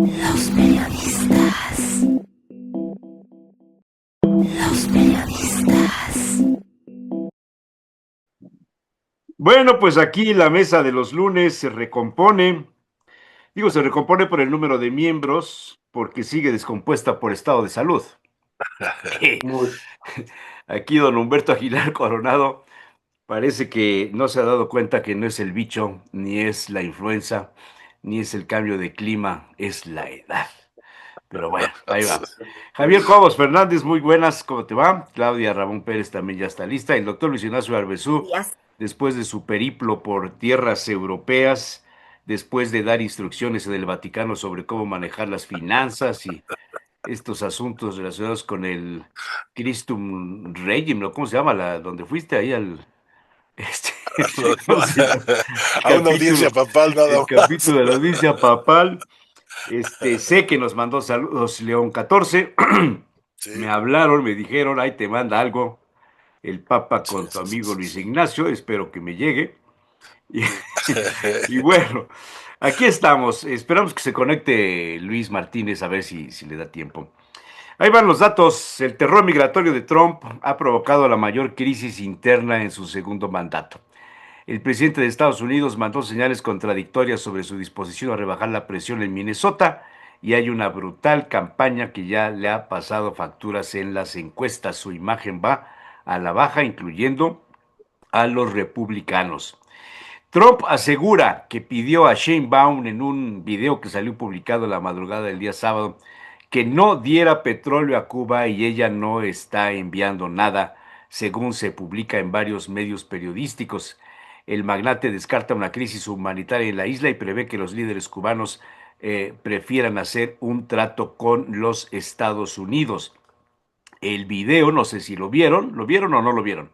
Los periodistas. Los periodistas. Bueno, pues aquí la mesa de los lunes se recompone. Digo, se recompone por el número de miembros porque sigue descompuesta por estado de salud. Que Muy, aquí don Humberto Aguilar Coronado parece que no se ha dado cuenta que no es el bicho, ni es la influenza, ni es el cambio de clima, es la edad. Pero bueno, ahí va. Javier Cobos Fernández, muy buenas, ¿cómo te va? Claudia Ramón Pérez también ya está lista. El doctor Luis Ignacio Arbezú, Días. después de su periplo por tierras europeas, después de dar instrucciones en el Vaticano sobre cómo manejar las finanzas y estos asuntos relacionados con el Christum Regim, ¿no? ¿Cómo se llama? Donde fuiste ahí al, este, ¿cómo se llama? El a una audiencia capítulo, papal nada el más. capítulo de la audiencia papal. Sé que nos mandó saludos León 14. Me Sí, hablaron, me dijeron, ahí te manda algo el Papa sí, con tu sí, sí, amigo sí, Luis sí. Ignacio, espero que me llegue. Y, Sí. y bueno, aquí estamos. Esperamos que se conecte Luis Martínez a ver si le da tiempo. Ahí van los datos. El terror migratorio de Trump ha provocado la mayor crisis interna en su segundo mandato. El presidente de Estados Unidos mandó señales contradictorias sobre su disposición a rebajar la presión en Minnesota y hay una brutal campaña que ya le ha pasado facturas en las encuestas. Su imagen va a la baja, incluyendo a los republicanos. Trump asegura que pidió a Sheinbaum en un video que salió publicado la madrugada del día sábado que no diera petróleo a Cuba y ella no está enviando nada, según se publica en varios medios periodísticos. El magnate descarta una crisis humanitaria en la isla y prevé que los líderes cubanos prefieran hacer un trato con los Estados Unidos. El video, no sé si ¿lo vieron o no lo vieron?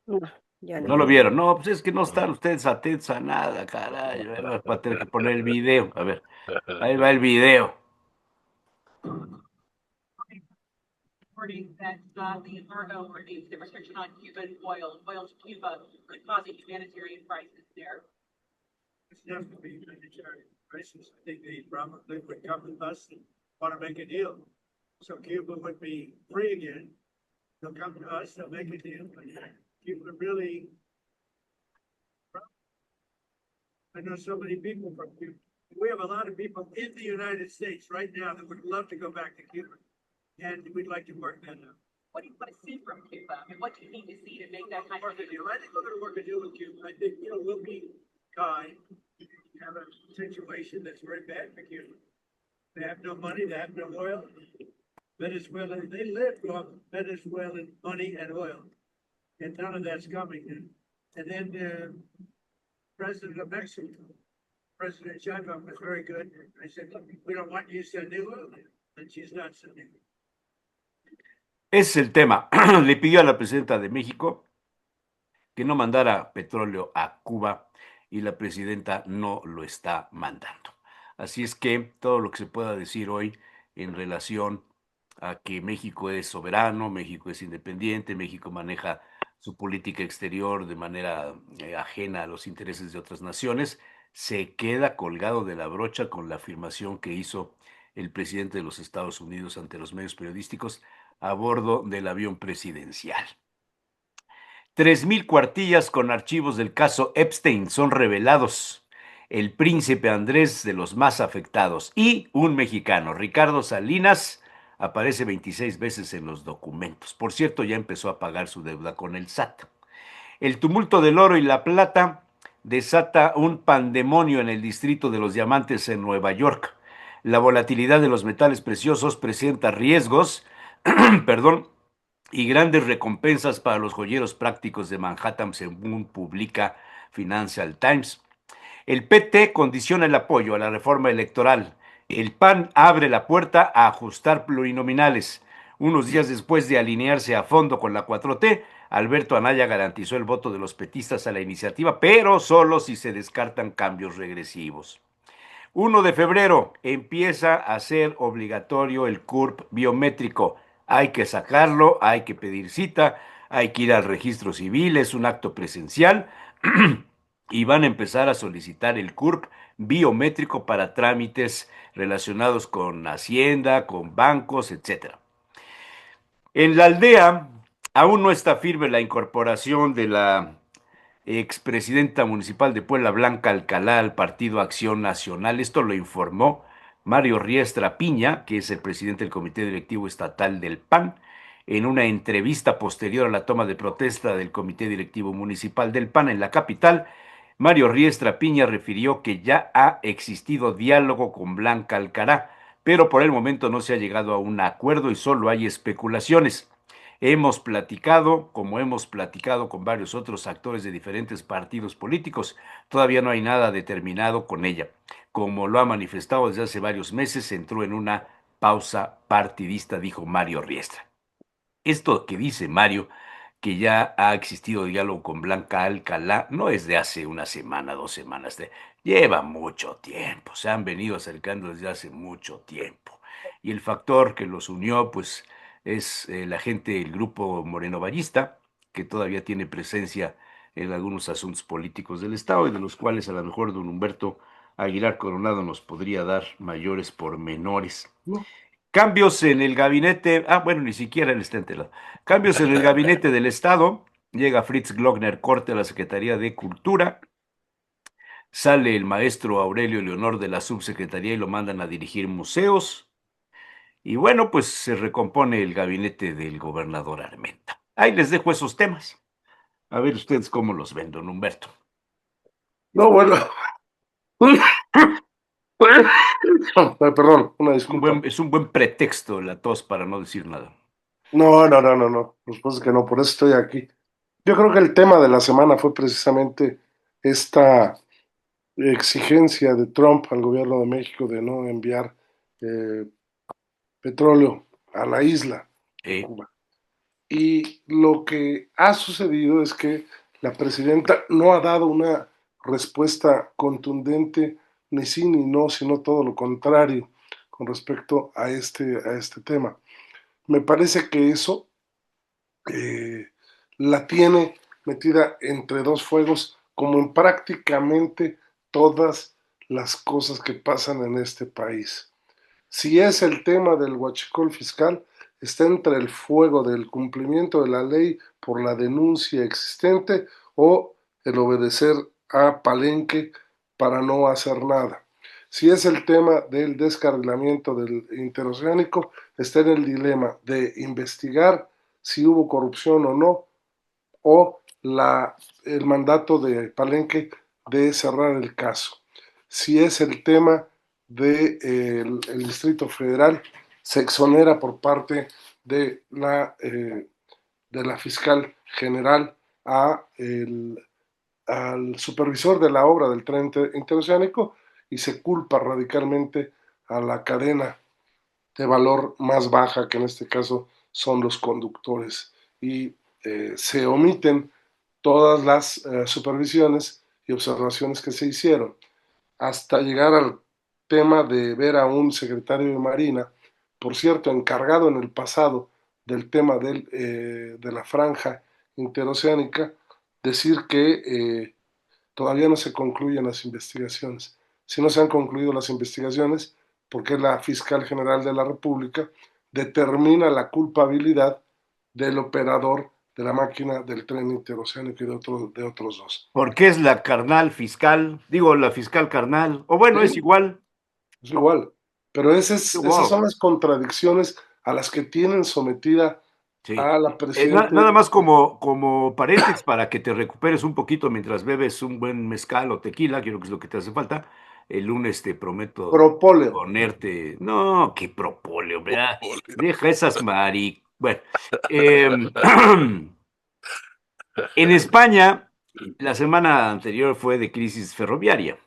No, ya No no. lo vieron. No, pues es que no están ustedes atentos a nada, caray. Va a tener que poner el video. A ver, ahí va el video. Reporting that the embargo or the restriction on Cuban oil to Cuba could cause a humanitarian crisis there. It's definitely a humanitarian crisis. I think they probably would come to us and want to make a deal. So Cuba would be free again. They'll come to us, they'll make a deal, and Cuba really. I know so many people from Cuba. We have a lot of people in the United States right now that would love to go back to Cuba, and we'd like to work that out. What do you want to see from Cuba? I mean, what do you need to see to make that kind of Work a deal. I think we're going to work a deal with Cuba. I think we'll be kind. Have a situation that's very bad for Cuba. They have no money. They have no oil. Venezuela, they live on Venezuelan money and oil, and none of that's coming. And then the president of Mexico, President Sheinbaum, was very good. I said, look, we don't want you to send new oil, and she's not sending. Ese es el tema. Le pidió a la presidenta de México que no mandara petróleo a Cuba y la presidenta no lo está mandando. Así es que todo lo que se pueda decir hoy en relación a que México es soberano, México es independiente, México maneja su política exterior de manera ajena a los intereses de otras naciones, se queda colgado de la brocha con la afirmación que hizo el presidente de los Estados Unidos ante los medios periodísticos a bordo del avión presidencial. 3,000 cuartillas con archivos del caso Epstein son revelados. El príncipe Andrés de los más afectados y un mexicano, Ricardo Salinas, aparece 26 veces en los documentos. Por cierto, ya empezó a pagar su deuda con el SAT. El tumulto del oro y la plata desata un pandemonio en el distrito de los diamantes en Nueva York. La volatilidad de los metales preciosos presenta riesgos, perdón, y grandes recompensas para los joyeros prácticos de Manhattan, según publica Financial Times. El PT condiciona el apoyo a la reforma electoral. El PAN abre la puerta a ajustar plurinominales. Unos días después de alinearse a fondo con la 4T, Alberto Anaya garantizó el voto de los petistas a la iniciativa, pero solo si se descartan cambios regresivos. 1 de febrero empieza a ser obligatorio el CURP biométrico. Hay que sacarlo, hay que pedir cita, hay que ir al registro civil, es un acto presencial. y van a empezar a solicitar el CURP biométrico para trámites relacionados con Hacienda, con bancos, etcétera. En la aldea aún no está firme la incorporación de la expresidenta municipal de Puebla Blanca Alcalá al Partido Acción Nacional. Esto lo informó Mario Riestra Piña, que es el presidente del Comité Directivo Estatal del PAN, en una entrevista posterior a la toma de protesta del Comité Directivo Municipal del PAN en la capital. Mario Riestra Piña refirió que ya ha existido diálogo con Blanca Alcará, pero por el momento no se ha llegado a un acuerdo y solo hay especulaciones. Hemos platicado, como hemos platicado con varios otros actores de diferentes partidos políticos, todavía no hay nada determinado con ella. Como lo ha manifestado desde hace varios meses, entró en una pausa partidista, dijo Mario Riestra. Esto que dice Mario, que ya ha existido diálogo con Blanca Alcalá, no es de hace una semana, 2 semanas, lleva mucho tiempo, se han venido acercando desde hace mucho tiempo. Y el factor que los unió, pues, es la gente del grupo Moreno Vallista, que todavía tiene presencia en algunos asuntos políticos del Estado y de los cuales a lo mejor don Humberto Aguilar Coronado nos podría dar mayores pormenores. Cambios en el gabinete, bueno, ni siquiera él está enterado. Cambios en el gabinete del Estado, llega Fritz Glockner Corte a la Secretaría de Cultura, sale el maestro Aurelio Leonor de la subsecretaría y lo mandan a dirigir museos, y bueno, pues se recompone el gabinete del gobernador Armenta. Ahí les dejo esos temas. A ver ustedes cómo los ven, don Humberto. No, bueno. Ay, perdón, una disculpa. Es un buen pretexto la tos para no decir nada. No. Por supuesto que no, por eso estoy aquí. Yo creo que el tema de la semana fue precisamente esta exigencia de Trump al gobierno de México de no enviar eh, petróleo a la isla de Cuba. Y lo que ha sucedido es que la presidenta no ha dado una respuesta contundente, ni sí ni no, sino todo lo contrario con respecto a este tema. Me parece que eso la tiene metida entre dos fuegos, como en prácticamente todas las cosas que pasan en este país. Si es el tema del huachicol fiscal, está entre el fuego del cumplimiento de la ley por la denuncia existente o el obedecer a Palenque para no hacer nada. Si es el tema del descarrilamiento del interoceánico, está en el dilema de investigar si hubo corrupción o no, o el mandato de Palenque de cerrar el caso. Si es el tema del Distrito Federal, se exonera por parte de la fiscal general al supervisor de la obra del tren interoceánico y se culpa radicalmente a la cadena de valor más baja, que en este caso son los conductores, y se omiten todas las supervisiones y observaciones que se hicieron, hasta llegar al tema de ver a un secretario de Marina, por cierto, encargado en el pasado del tema de la franja interoceánica, decir que todavía no se concluyen las investigaciones. Si no se han concluido las investigaciones, porque la fiscal general de la República determina la culpabilidad del operador de la máquina del tren interoceánico y de otros dos. Porque es la carnal fiscal, digo, la fiscal carnal, o bueno, Sí, es igual. es igual, pero esas son las contradicciones a las que tienen sometida Sí. a la presidenta. Nada más como paréntesis para que te recuperes un poquito mientras bebes un buen mezcal o tequila, creo que es lo que te hace falta. El lunes te prometo Propóleo. ponerte. No, qué propóleo, hombre. Deja esas Bueno. En España, la semana anterior fue de crisis ferroviaria.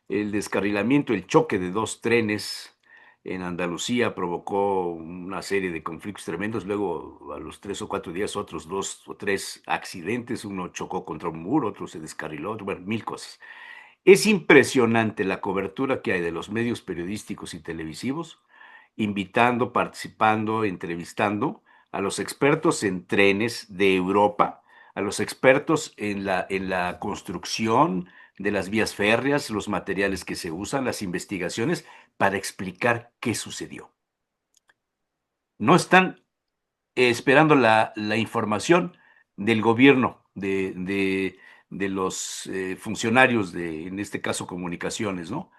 El descarrilamiento, el choque de dos trenes en Andalucía provocó una serie de conflictos tremendos. Luego, a los 3 o 4 días, otros 2 o 3 accidentes. Uno chocó contra un muro, otro se descarriló, bueno, mil cosas. Es impresionante la cobertura que hay de los medios periodísticos y televisivos, invitando, participando, entrevistando a los expertos en trenes de Europa, a los expertos en la construcción de las vías férreas, los materiales que se usan, las investigaciones, para explicar qué sucedió. No están esperando la información del gobierno, de los funcionarios de, en este caso, comunicaciones, ¿no?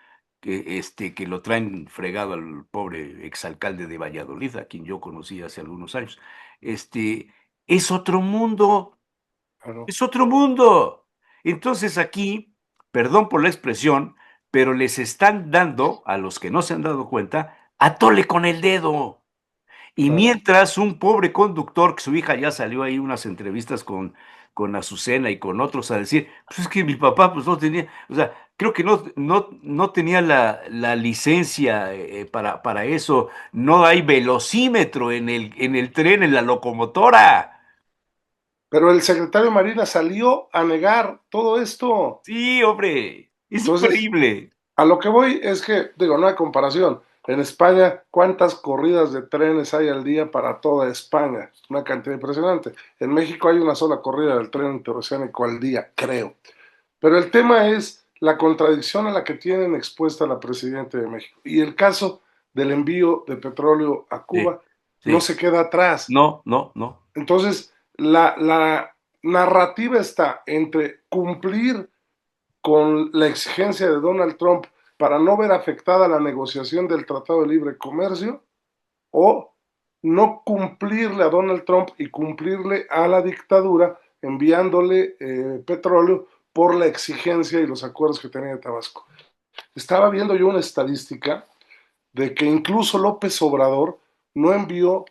Que lo traen fregado al pobre exalcalde de Valladolid, a quien yo conocí hace algunos años. Este, es otro mundo, Claro. es otro mundo. Entonces aquí, perdón por la expresión, pero les están dando, a los que no se han dado cuenta, a tole con el dedo. Y Claro. mientras un pobre conductor, que su hija ya salió ahí unas entrevistas con Azucena y con otros a decir, pues es que mi papá pues no tenía, o sea, creo que no tenía la licencia para eso, no hay velocímetro en el tren, en la locomotora. Pero el secretario de Marina salió a negar todo esto. Sí, hombre, es Entonces, increíble. a lo que voy es que, digo, no hay comparación. En España, ¿cuántas corridas de trenes hay al día para toda España? Una cantidad impresionante. En México hay una sola corrida del tren interoceánico al día, creo. Pero el tema es la contradicción a la que tienen expuesta la presidenta de México. Y el caso del envío de petróleo a Sí, Cuba no sí. se queda atrás. No, no, no. Entonces, la narrativa está entre cumplir con la exigencia de Donald Trump para no ver afectada la negociación del Tratado de Libre Comercio o no cumplirle a Donald Trump y cumplirle a la dictadura enviándole petróleo por la exigencia y los acuerdos que tenía de Tabasco. Estaba viendo yo una estadística de que incluso López Obrador no envió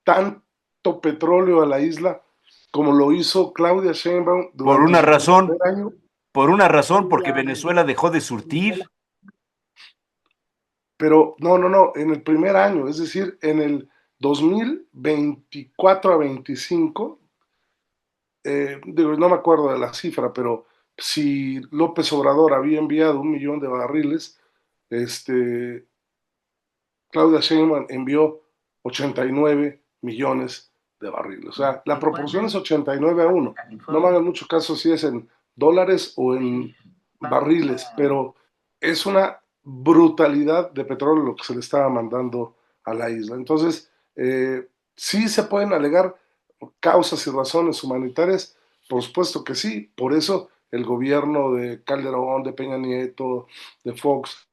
tanto petróleo a la isla como lo hizo Claudia Sheinbaum Por durante una su razón, primer año. porque Venezuela dejó de surtir. Pero no, en el primer año, es decir, en el 2024 a 25, digo, no me acuerdo de la cifra, pero si López Obrador había enviado 1 millón de barriles, este, Claudia Sheinbaum envió 89 millones de barriles. O sea, la proporción es 89-1. No me hagan mucho caso si es en dólares o en barriles, pero es una brutalidad de petróleo lo que se le estaba mandando a la isla. Entonces, sí se pueden alegar causas y razones humanitarias, por supuesto que sí, por eso el gobierno de Calderón, de Peña Nieto, de Fox,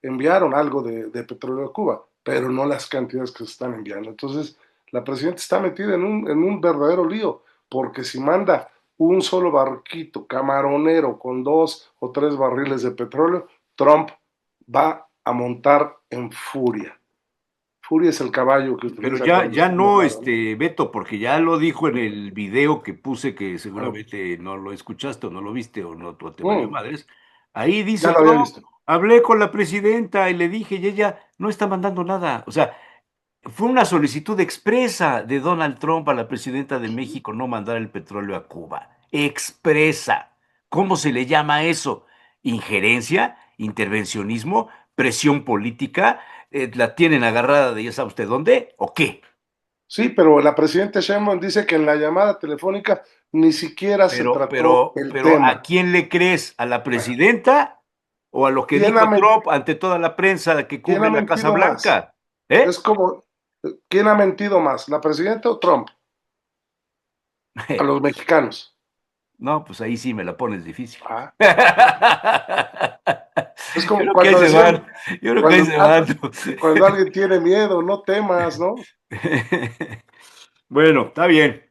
enviaron algo de petróleo a Cuba, pero no las cantidades que se están enviando. Entonces, la presidenta está metida en un verdadero lío, porque si manda un solo barquito camaronero con 2 o 3 barriles de petróleo, Trump va a montar en furia. Furia es el caballo que Pero utiliza ya, cuando ya está no, enojado, ¿no? Beto, porque ya lo dijo en el video que puse, que seguramente no lo escuchaste o no lo viste o no te valió Mm, madres. Ahí ya dice, lo había no, visto. hablé con la presidenta y le dije, y ella no está mandando nada. O sea, fue una solicitud expresa de Donald Trump a la presidenta de México no mandar el petróleo a Cuba. Expresa. ¿Cómo se le llama eso? ¿Injerencia? ¿Intervencionismo? ¿Presión política? ¿La tienen agarrada de ya sabe usted dónde? ¿O qué? Sí, pero la presidenta Sheinbaum dice que en la llamada telefónica ni siquiera se trató el Pero ¿a tema. quién le crees? ¿A la Bueno, presidenta o a lo que ¿quién ha, dijo men- Trump ante toda la prensa que quién cubre ha la Casa mentido más? Blanca? ¿Eh? Es como, ¿quién ha mentido más? ¿La presidenta o Trump? A los mexicanos. No, pues ahí sí me la pones difícil. Ah, Yo es como creo que ahí cuando se van, decían, yo creo que ahí cuando, se van. cuando alguien tiene miedo, no temas, ¿no? Bueno, está bien.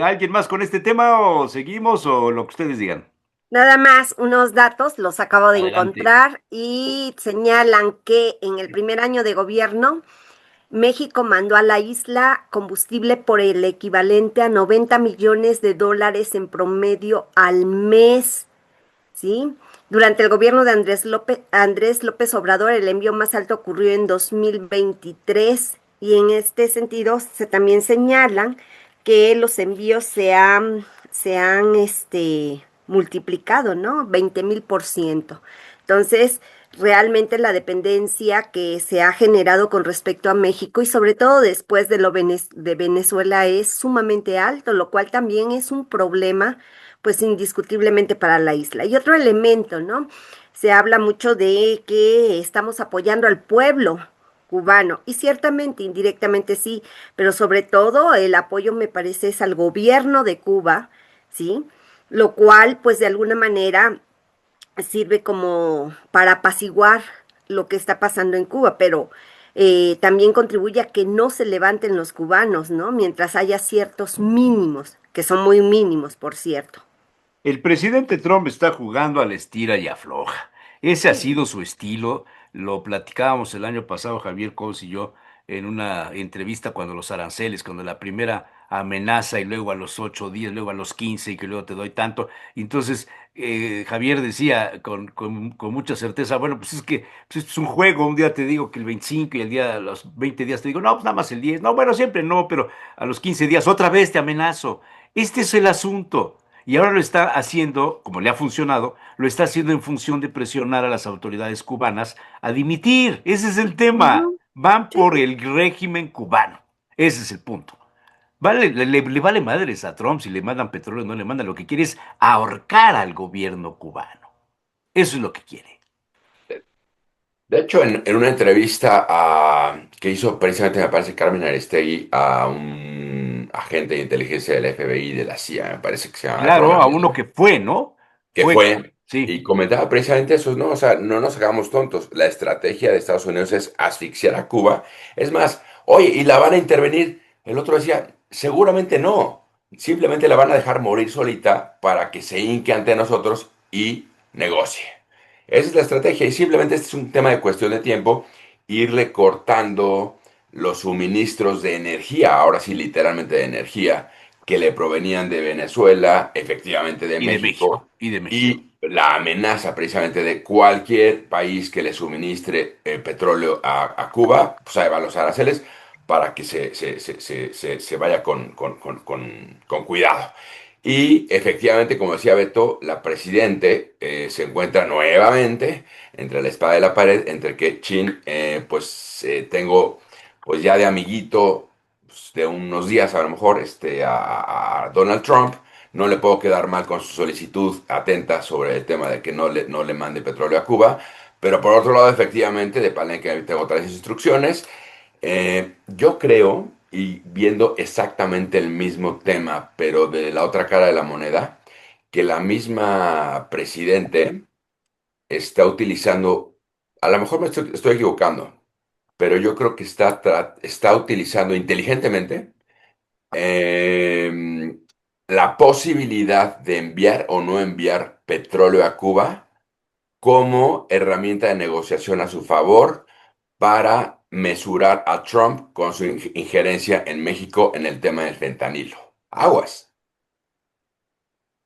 ¿Alguien más con este tema o seguimos o lo que ustedes digan? Nada más, unos datos los acabo de Adelante. encontrar y señalan que en el primer año de gobierno, México mandó a la isla combustible por el equivalente a 90 millones de dólares en promedio al mes, ¿sí? Durante el gobierno de Andrés López Obrador, el envío más alto ocurrió en 2023 y en este sentido se también señalan que los envíos se han multiplicado, ¿no? 20,000%. Entonces, realmente la dependencia que se ha generado con respecto a México y sobre todo después de de Venezuela es sumamente alto, lo cual también es un problema, pues indiscutiblemente para la isla. Y otro elemento, ¿no? Se habla mucho de que estamos apoyando al pueblo cubano y ciertamente, indirectamente sí, pero sobre todo el apoyo me parece es al gobierno de Cuba, ¿sí? Lo cual, pues de alguna manera sirve como para apaciguar lo que está pasando en Cuba, pero también contribuye a que no se levanten los cubanos, ¿no? Mientras haya ciertos mínimos, que son muy mínimos, por cierto. El presidente Trump está jugando a la estira y afloja. Ese ha Sí. sido su estilo. Lo platicábamos el año pasado, Javier Cos y yo, en una entrevista cuando los aranceles, cuando la primera amenaza y luego a los 8 días, luego a los 15 y que luego te doy tanto. Entonces, Javier decía con mucha certeza, bueno, pues es que pues esto es un juego. Un día te digo que el 25 y el día, a los 20 días te digo, no, pues nada más el 10. No, bueno, siempre no, pero a los 15 días otra vez te amenazo. Este es el asunto. Y ahora lo está haciendo, como le ha funcionado, lo está haciendo en función de presionar a las autoridades cubanas a dimitir. Ese es el tema. Ujú, Van sí. por el régimen cubano. Ese es el punto. Le vale madres a Trump si le mandan petróleo o no le mandan. Lo que quiere es ahorcar al gobierno cubano. Eso es lo que quiere. De hecho, en una entrevista que hizo precisamente, me parece, Carmen Aristegui a un agente de inteligencia del FBI, de la CIA, me parece que se llama Claro, Ronald a uno Wilson, que fue, ¿no? que Fue, fue sí. y comentaba precisamente eso, ¿no? O sea, no nos hagamos tontos. La estrategia de Estados Unidos es asfixiar a Cuba. Es más, oye, ¿y la van a intervenir? El otro decía, seguramente no. Simplemente la van a dejar morir solita para que se hinque ante nosotros y negocie. Esa es la estrategia y simplemente este es un tema de cuestión de tiempo, irle cortando los suministros de energía, ahora sí literalmente de energía, que le provenían de Venezuela, efectivamente de Y de México, México. Y de México. y la amenaza precisamente de cualquier país que le suministre petróleo a Cuba, pues ahí van los aranceles para que se vaya con cuidado. Y efectivamente, como decía Beto, la presidente se encuentra nuevamente entre la espada y la pared, entre que Chin, tengo pues ya de amiguito pues, de unos días a lo mejor a Donald Trump, no le puedo quedar mal con su solicitud atenta sobre el tema de que no le mande petróleo a Cuba, pero por otro lado, efectivamente, de Palenque tengo otras instrucciones. Yo creo, y viendo exactamente el mismo tema, pero de la otra cara de la moneda, que la misma presidente está utilizando, a lo mejor estoy equivocando, pero yo creo que está utilizando inteligentemente eh, la posibilidad de enviar o no enviar petróleo a Cuba como herramienta de negociación a su favor para mesurar a Trump con su injerencia en México en el tema del fentanilo. Aguas.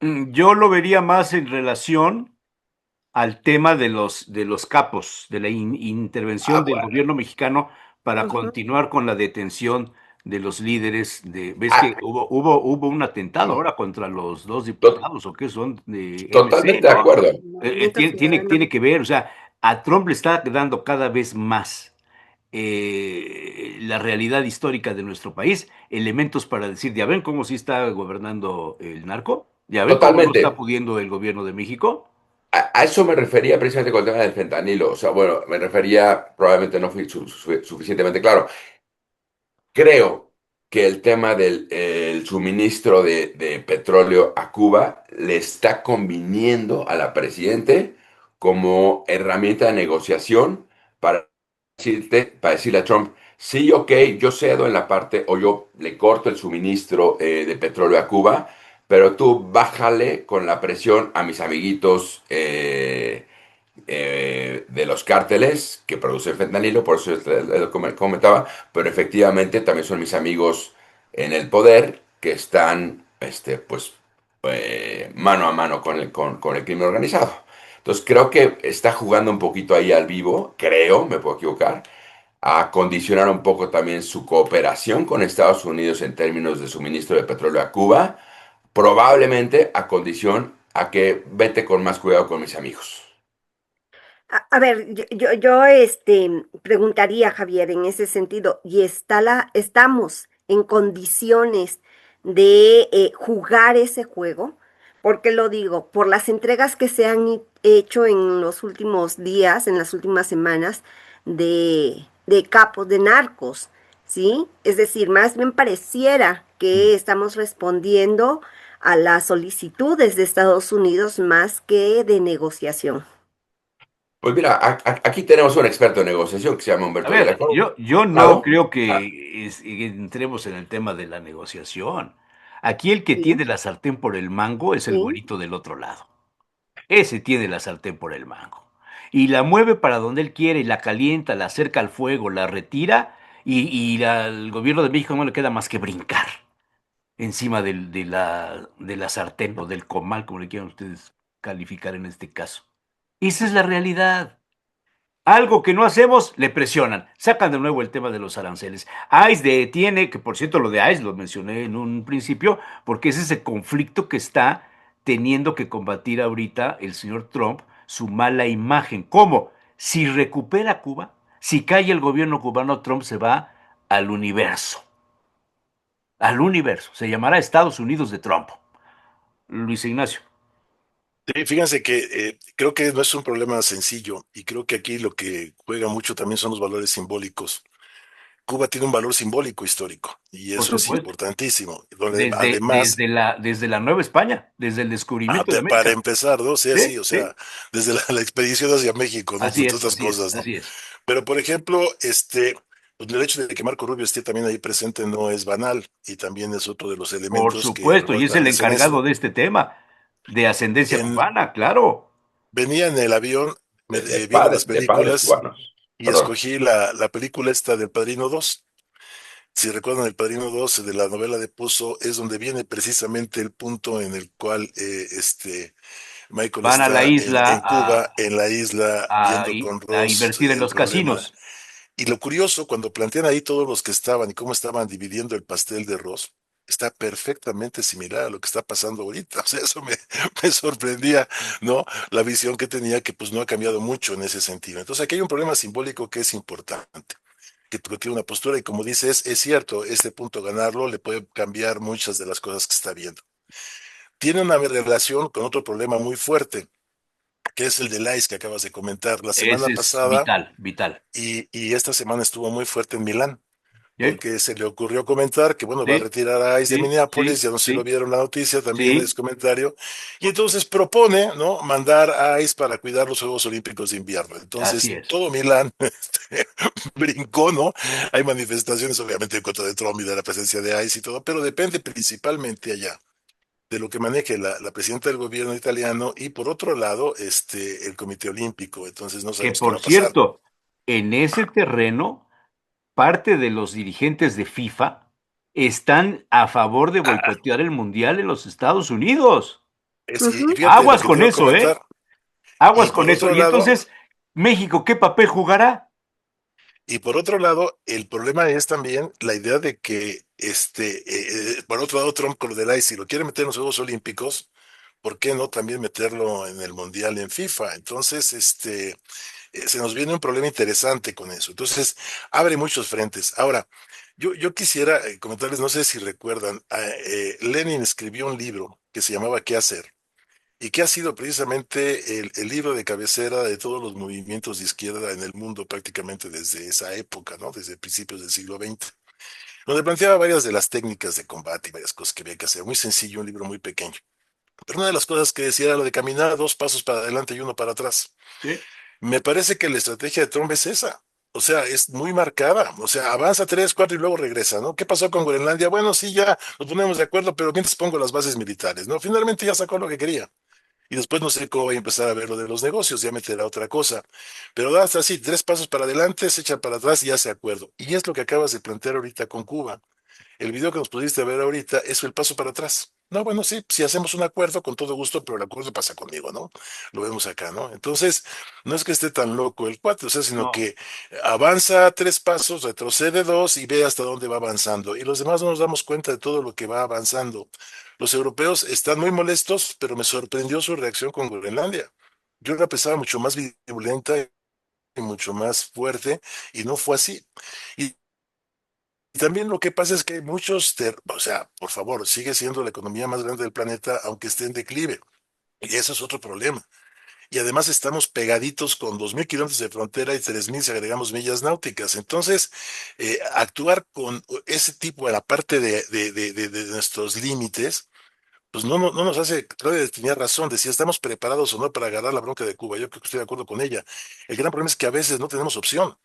Yo lo vería más en relación al tema de los capos, de la intervención del Aguas. gobierno mexicano para Ujú. continuar con la detención de los líderes ves Ah, que hubo un atentado ahora contra los dos to- diputados o qué son de MC, totalmente de ¿no? acuerdo. Movimiento Tiene Ciudadano. que ver, o sea, a Trump le está dando cada vez más la realidad histórica de nuestro país, elementos para decir, ya ven cómo sí está gobernando el narco, ya ven cómo no está Totalmente. pudiendo el gobierno de México. A eso me refería precisamente con el tema del fentanilo. O sea, bueno, me refería, probablemente no fui suficientemente claro. Creo que el tema del el suministro de petróleo a Cuba le está conviniendo a la presidente como herramienta de negociación para para decirle a Trump, sí, ok, yo cedo en la parte o yo le corto el suministro de petróleo a Cuba, pero tú bájale con la presión a mis amiguitos de los cárteles que producen fentanilo, por eso lo comentaba, pero efectivamente también son mis amigos en el poder que están, mano a mano con el crimen organizado. Entonces creo que está jugando un poquito ahí al vivo, creo, me puedo equivocar, a condicionar un poco también su cooperación con Estados Unidos en términos de suministro de petróleo a Cuba, probablemente a condición a que vete con más cuidado con mis amigos. A ver, preguntaría, Javier, en ese sentido, ¿y estamos en condiciones de jugar ese juego? Porque lo digo, por las entregas que se han hecho en los últimos días, en las últimas semanas, de capos, de narcos, ¿sí? Es decir, más bien pareciera que estamos respondiendo a las solicitudes de Estados Unidos más que de negociación. Pues mira, aquí tenemos un experto en negociación que se llama A Humberto de la ver, Cruz. yo no Claro. creo Ah, que entremos en el tema de la negociación. Aquí el que Sí, tiene la sartén por el mango es el sí. güerito del otro lado. Ese tiene la sartén por el mango. Y la mueve para donde él quiere, y la calienta, la acerca al fuego, la retira, al gobierno de México no le queda más que brincar encima de la sartén o del comal, como le quieran ustedes calificar en este caso. Esa es la realidad. Algo que no hacemos, le presionan. Sacan de nuevo el tema de los aranceles. ICE detiene, que por cierto lo de ICE lo mencioné en un principio, porque es ese conflicto que está teniendo que combatir ahorita el señor Trump, su mala imagen. ¿Cómo? Si recupera Cuba, si cae el gobierno cubano, Trump se va al universo. Al universo. Se llamará Estados Unidos de Trump. Luis Ignacio. Sí, fíjense que creo que no es un problema sencillo y creo que aquí lo que juega mucho también son los valores simbólicos. Cuba tiene un valor simbólico histórico y Por eso es supuesto. importantísimo. Donde Desde, además, desde la, desde la Nueva España, desde el descubrimiento de para América. empezar, ¿no? Sí, Sí, así, o sí. sea, desde la expedición hacia México, ¿no? Así Todas es, estas así es, cosas, ¿no? así es. Pero, por ejemplo, pues, el hecho de que Marco Rubio esté también ahí presente no es banal y también es otro de los Por elementos que supuesto, y es el fortalecen encargado esto. de este tema, de ascendencia En, cubana, claro. venía en el avión viendo las de padres películas cubanos. y Perdón. escogí la película esta del Padrino 2. Si recuerdan, el Padrino 2 de la novela de Puzo es donde viene precisamente el punto en el cual Michael Van a la está isla en Cuba, en la isla, viendo con a Ross invertir en el los problema. casinos. Y lo curioso, cuando plantean ahí todos los que estaban y cómo estaban dividiendo el pastel de Ross, está perfectamente similar a lo que está pasando ahorita. O sea, eso me sorprendía, ¿no? La visión que tenía, que pues no ha cambiado mucho en ese sentido. Entonces aquí hay un problema simbólico que es importante, que tiene una postura y como dices, es cierto, este punto ganarlo le puede cambiar muchas de las cosas que está viendo. Tiene una relación con otro problema muy fuerte, que es el del ICE que acabas de comentar. La semana Ese es pasada vital, vital. y esta semana estuvo muy fuerte en Milán, ¿Sí? porque se le ocurrió comentar que, bueno, va a Sí, retirar a ICE de sí, Minneapolis, sí, ya no sé si lo sí, vieron la noticia, también es sí, comentario, y entonces propone, ¿no?, mandar a ICE para cuidar los Juegos Olímpicos de invierno. así Entonces, es. todo Milán brincó, ¿no? Hay manifestaciones, obviamente, en contra de Trump y de la presencia de ICE y todo, pero depende principalmente allá de lo que maneje la presidenta del gobierno italiano y, por otro lado, el Comité Olímpico. Entonces, no Que sabemos qué va por a pasar. cierto, en ese terreno, parte de los dirigentes de FIFA están a favor de boicotear el Mundial en los Estados Unidos. Y Ujú. fíjate lo Aguas que te con iba a eso, ¿eh? comentar. Aguas Y con por eso. otro Y lado, entonces, México, ¿qué papel jugará? el problema es también la idea de que, por otro lado, Trump con lo del ICE, si lo quiere meter en los Juegos Olímpicos, ¿por qué no también meterlo en el Mundial en FIFA? Entonces, se nos viene un problema interesante con eso. Entonces, abre muchos frentes. Ahora, yo quisiera comentarles, no sé si recuerdan, Lenin escribió un libro que se llamaba ¿Qué hacer? Y que ha sido precisamente el libro de cabecera de todos los movimientos de izquierda en el mundo prácticamente desde esa época, ¿no? Desde principios del siglo XX, donde planteaba varias de las técnicas de combate y varias cosas que había que hacer. Muy sencillo, un libro muy pequeño. Pero una de las cosas que decía era lo de caminar dos pasos para adelante y uno para atrás. Sí, Me parece que la estrategia de Trump es esa. O sea, es muy marcada. O sea, avanza tres, cuatro y luego regresa, ¿no? ¿Qué pasó con Groenlandia? Bueno, sí, ya nos ponemos de acuerdo, pero mientras pongo las bases militares, ¿no? Finalmente ya sacó lo que quería. Y después no sé cómo voy a empezar a ver lo de los negocios, ya meterá otra cosa. Pero da hasta así, tres pasos para adelante, se echa para atrás y hace acuerdo. Y es lo que acabas de plantear ahorita con Cuba. El video que nos pudiste ver ahorita es el paso para atrás. No, bueno, sí, si hacemos un acuerdo, con todo gusto, pero el acuerdo pasa conmigo, ¿no? Lo vemos acá, ¿no? Entonces, no es que esté tan loco el cuate, o sea, sino no, que avanza tres pasos, retrocede dos y ve hasta dónde va avanzando. Y los demás no nos damos cuenta de todo lo que va avanzando. Los europeos están muy molestos, pero me sorprendió su reacción con Groenlandia. yo la pensaba mucho más violenta y mucho más fuerte, y no fue así. Y también lo que pasa es que hay muchos, o sea, por favor, sigue siendo la economía más grande del planeta, aunque esté en declive. Y eso es otro problema. Y además estamos pegaditos con 2.000 kilómetros de frontera y 3.000 si agregamos millas náuticas. Entonces, actuar con ese tipo, en la parte de nuestros límites, pues no nos hace, Claudia tenía razón, decía, estamos preparados o no para agarrar la bronca de Cuba. Yo creo que estoy de acuerdo con ella. El gran problema es que a veces no tenemos opción,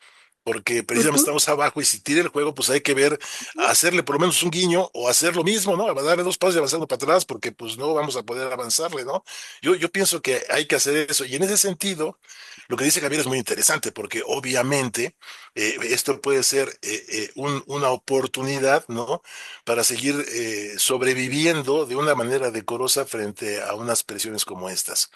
porque precisamente Ujú. estamos abajo y si tira el juego, pues hay que ver, hacerle por lo menos un guiño o hacer lo mismo, ¿no? Darle 2 pasos y avanzando para atrás, porque pues no vamos a poder avanzarle, ¿no? Yo pienso que hay que hacer eso. Y en ese sentido, lo que dice Javier es muy interesante, porque obviamente esto puede ser una oportunidad, ¿no? Para seguir sobreviviendo de una manera decorosa frente a unas presiones como estas.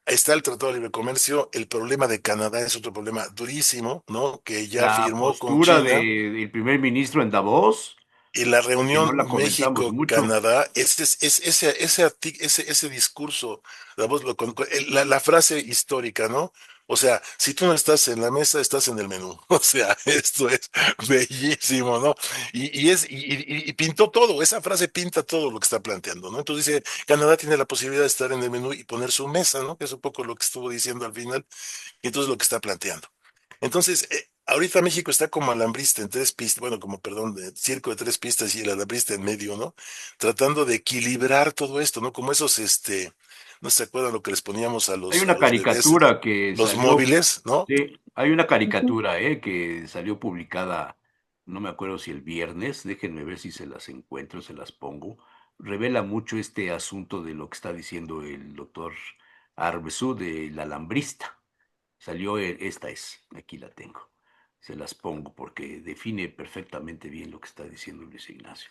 Está el Tratado de Libre Comercio, el problema de Canadá es otro problema durísimo, ¿no? Que ya La firmó con postura China. del primer ministro en Davos, Y la que no reunión la comentamos mucho. México-Canadá, ese discurso, la frase histórica, ¿no? O sea, si tú no estás en la mesa, estás en el menú. O sea, esto es bellísimo, ¿no? Y pintó todo, esa frase pinta todo lo que está planteando, ¿no? Entonces dice, Canadá tiene la posibilidad de estar en el menú y poner su mesa, ¿no? Que es un poco lo que estuvo diciendo al final, y entonces lo que está planteando. Entonces, ahorita México está como alambrista en 3 pistas, bueno, como, perdón, circo de 3 pistas y el alambrista en medio, ¿no? Tratando de equilibrar todo esto, ¿no? Como esos, no se acuerdan lo que les poníamos a Hay a una los bebés, caricatura que los salió, móviles, ¿no? sí, hay una Ujú. caricatura, que salió publicada, no me acuerdo si el viernes, déjenme ver si se las encuentro, se las pongo. Revela mucho este asunto de lo que está diciendo el doctor Arbesú del alambrista. Salió, esta es, aquí la tengo. Se las pongo porque define perfectamente bien lo que está diciendo Luis Ignacio.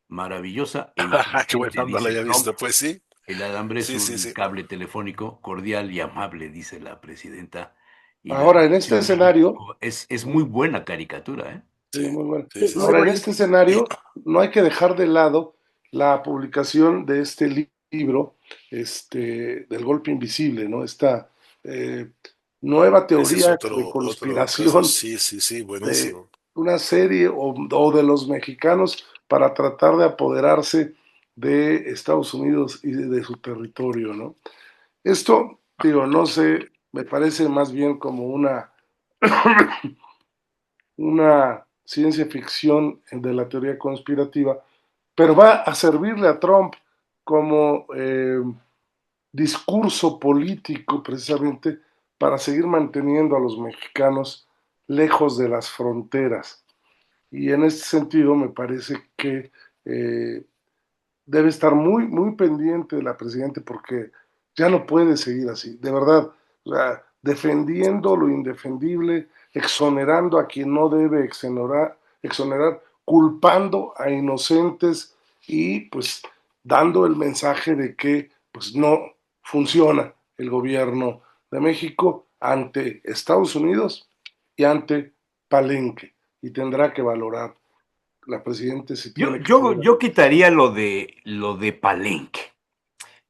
Maravillosa e Qué buena inteligente, onda la dice haya Trump. visto, pues sí, El alambre es sí, sí, un sí. cable telefónico cordial y amable, dice la presidenta. Y la Ahora, en este relación escenario, México es muy buena caricatura, ¿eh? sí, Sí, muy bueno. sí, Sí, sí, muy sí. Ahora, en bonito. este Y, escenario, no hay que dejar de lado la publicación de este libro, del golpe invisible, ¿no? Esta eh, nueva ese es teoría de otro caso, conspiración sí, sí, sí, de buenísimo. una serie o de los mexicanos para tratar de apoderarse de Estados Unidos y de su territorio, ¿no? Esto, digo, no sé, me parece más bien como una ciencia ficción de la teoría conspirativa, pero va a servirle a Trump como discurso político precisamente para seguir manteniendo a los mexicanos lejos de las fronteras. Y en este sentido me parece que eh, debe estar muy, muy pendiente de la presidenta porque ya no puede seguir así, de verdad, o sea, defendiendo lo indefendible, exonerando a quien no debe exonerar, culpando a inocentes y pues dando el mensaje de que pues no funciona el gobierno de México ante Estados Unidos y ante Palenque y tendrá que valorar la presidenta si Yo, tiene que yo, poner. yo quitaría lo de Palenque.